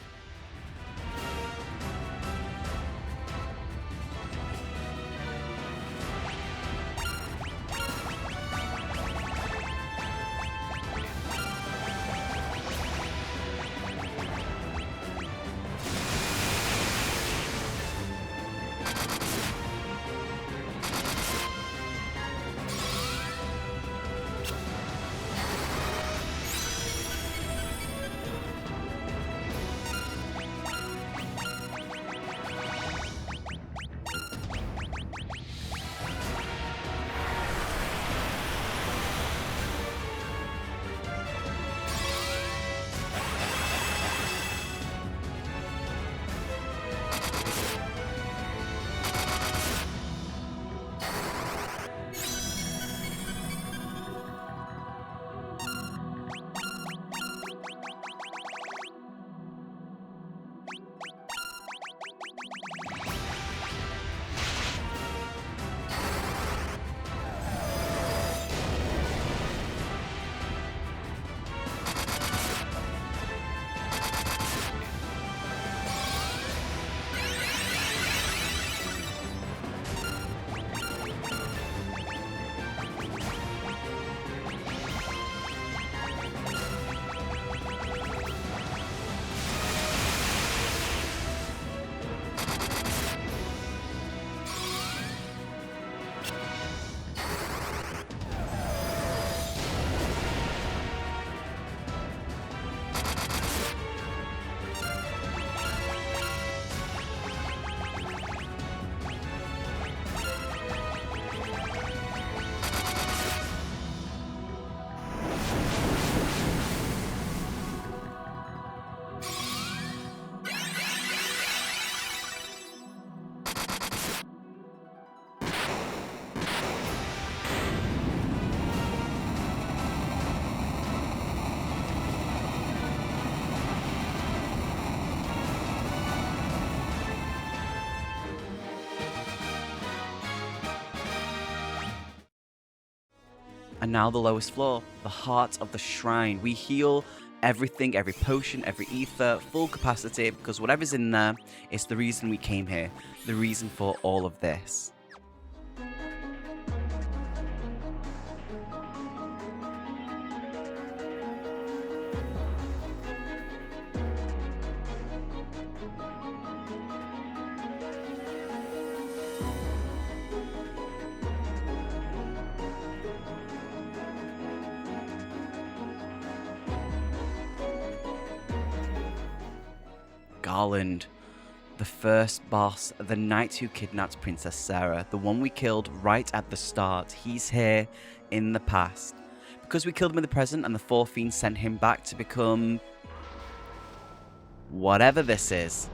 And now the lowest floor, the heart of the shrine. We heal everything, every potion, every ether, full capacity, because whatever's in there is the reason we came here, the reason for all of this. Garland, the first boss, the knight who kidnapped Princess Sarah, the one we killed right at the start. He's here in the past. Because we killed him in the present and the four fiends sent him back to become whatever this is.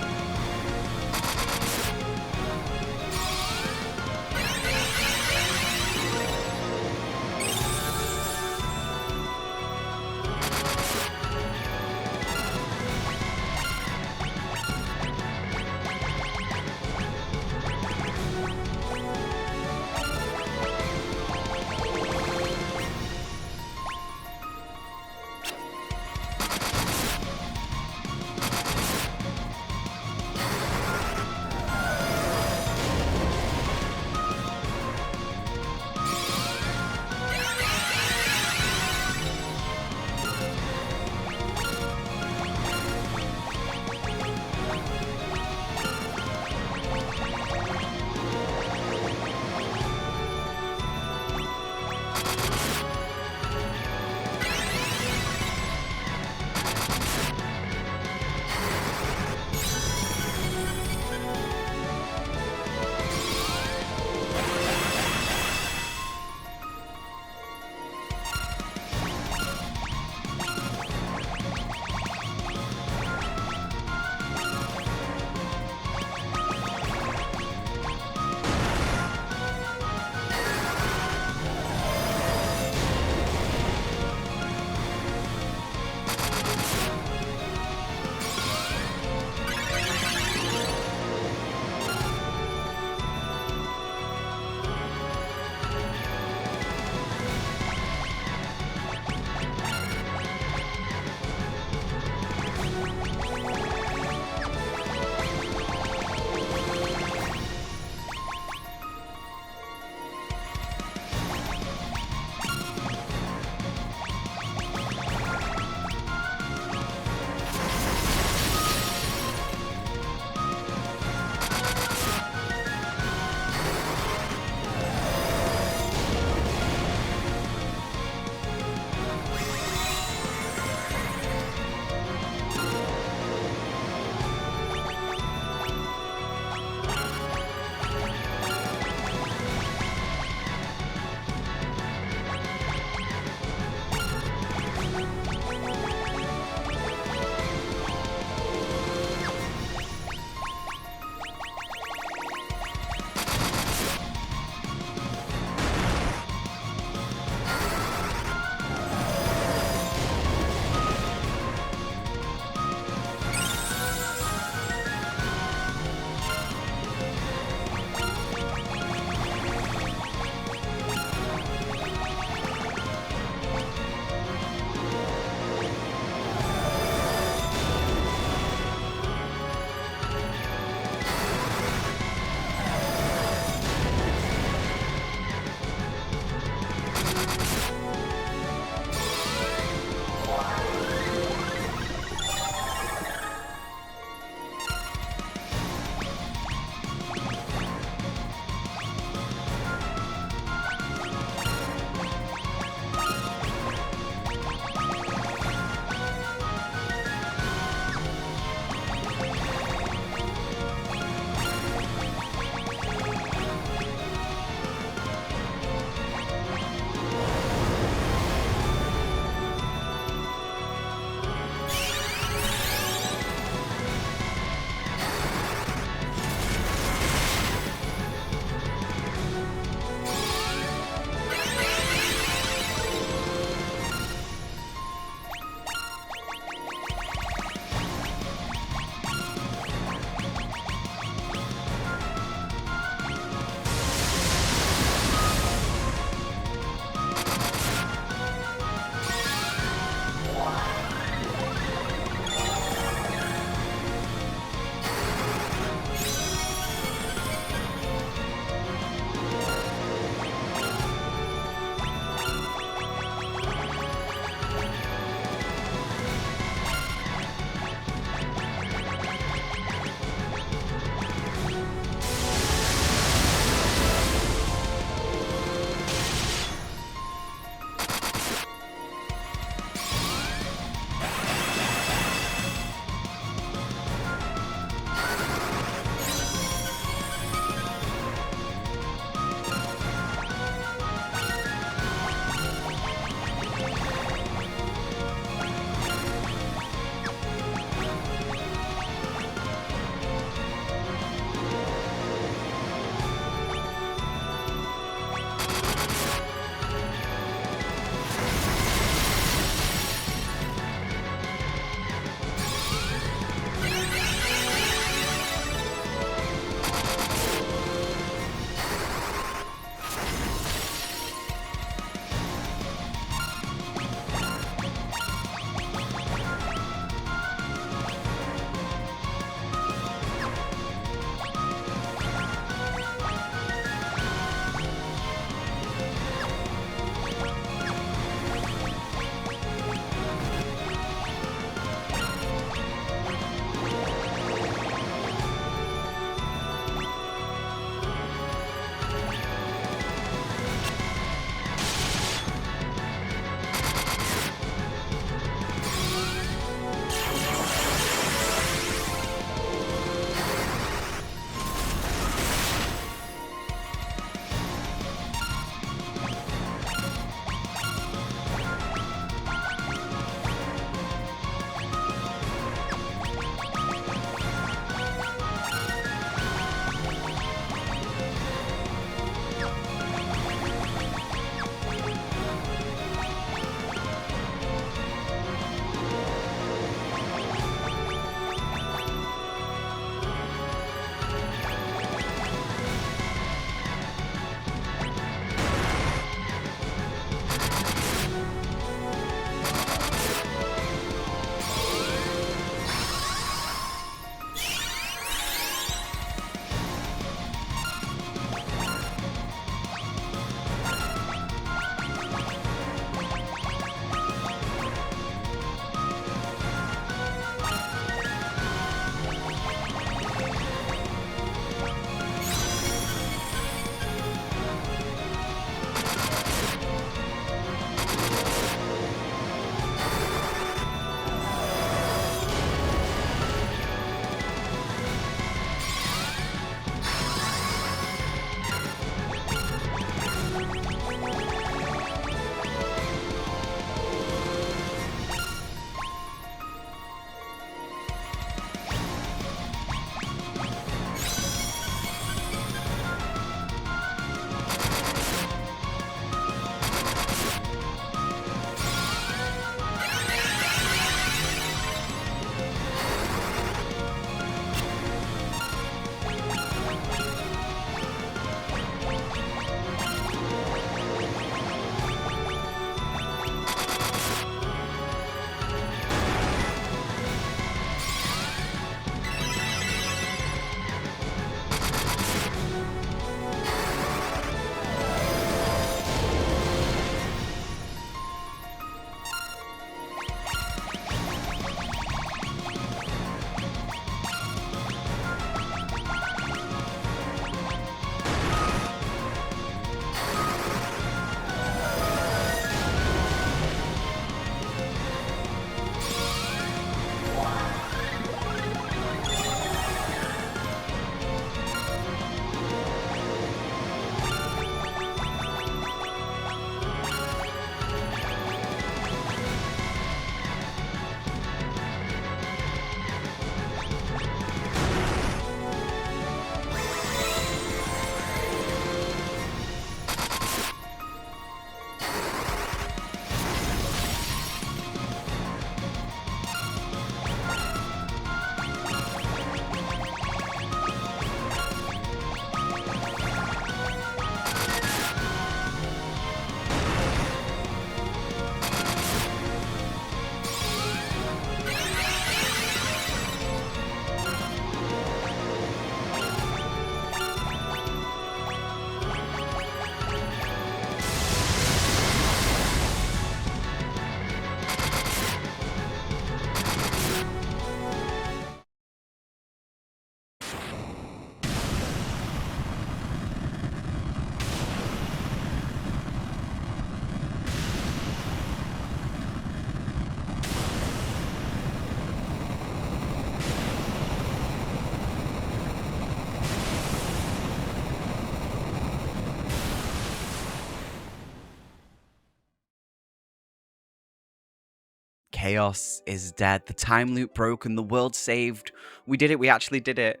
Chaos is dead. The time loop broken. The world saved. We did it. We actually did it.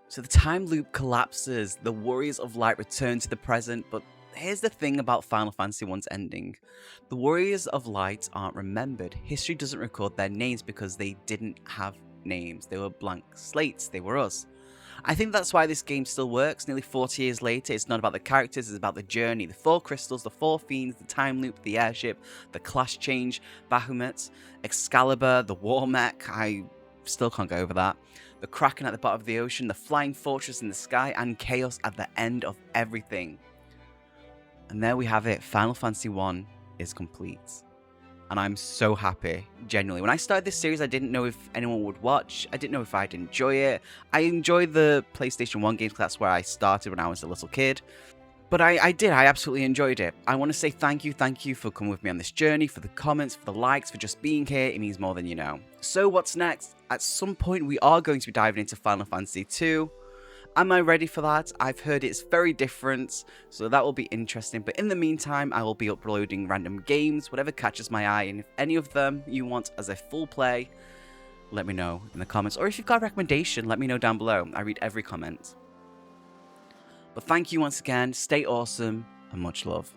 So the time loop collapses. The Warriors of Light return to the present. But here's the thing about Final Fantasy I's ending. The Warriors of Light aren't remembered. History doesn't record their names because they didn't have names. They were blank slates. They were us. I think that's why this game still works. Nearly 40 years later, it's not about the characters, it's about the journey. The 4 crystals, the 4 fiends, the time loop, the airship, the class change, Bahamut, Excalibur, the war mech, I still can't get over that. The Kraken at the bottom of the ocean, the flying fortress in the sky, and chaos at the end of everything. And there we have it. Final Fantasy I is complete. And I'm so happy, genuinely. When I started this series, I didn't know if anyone would watch. I didn't know if I'd enjoy it. I enjoy the PlayStation 1 games because that's where I started when I was a little kid. But I did. I absolutely enjoyed it. I want to say thank you for coming with me on this journey, for the comments, for the likes, for just being here. It means more than you know. So what's next? At some point, we are going to be diving into Final Fantasy II. Am I ready for that? I've heard it's very different, so that will be interesting. But in the meantime, I will be uploading random games, whatever catches my eye. And if any of them you want as a full play, let me know in the comments. Or if you've got a recommendation, let me know down below. I read every comment. But thank you once again. Stay awesome and much love.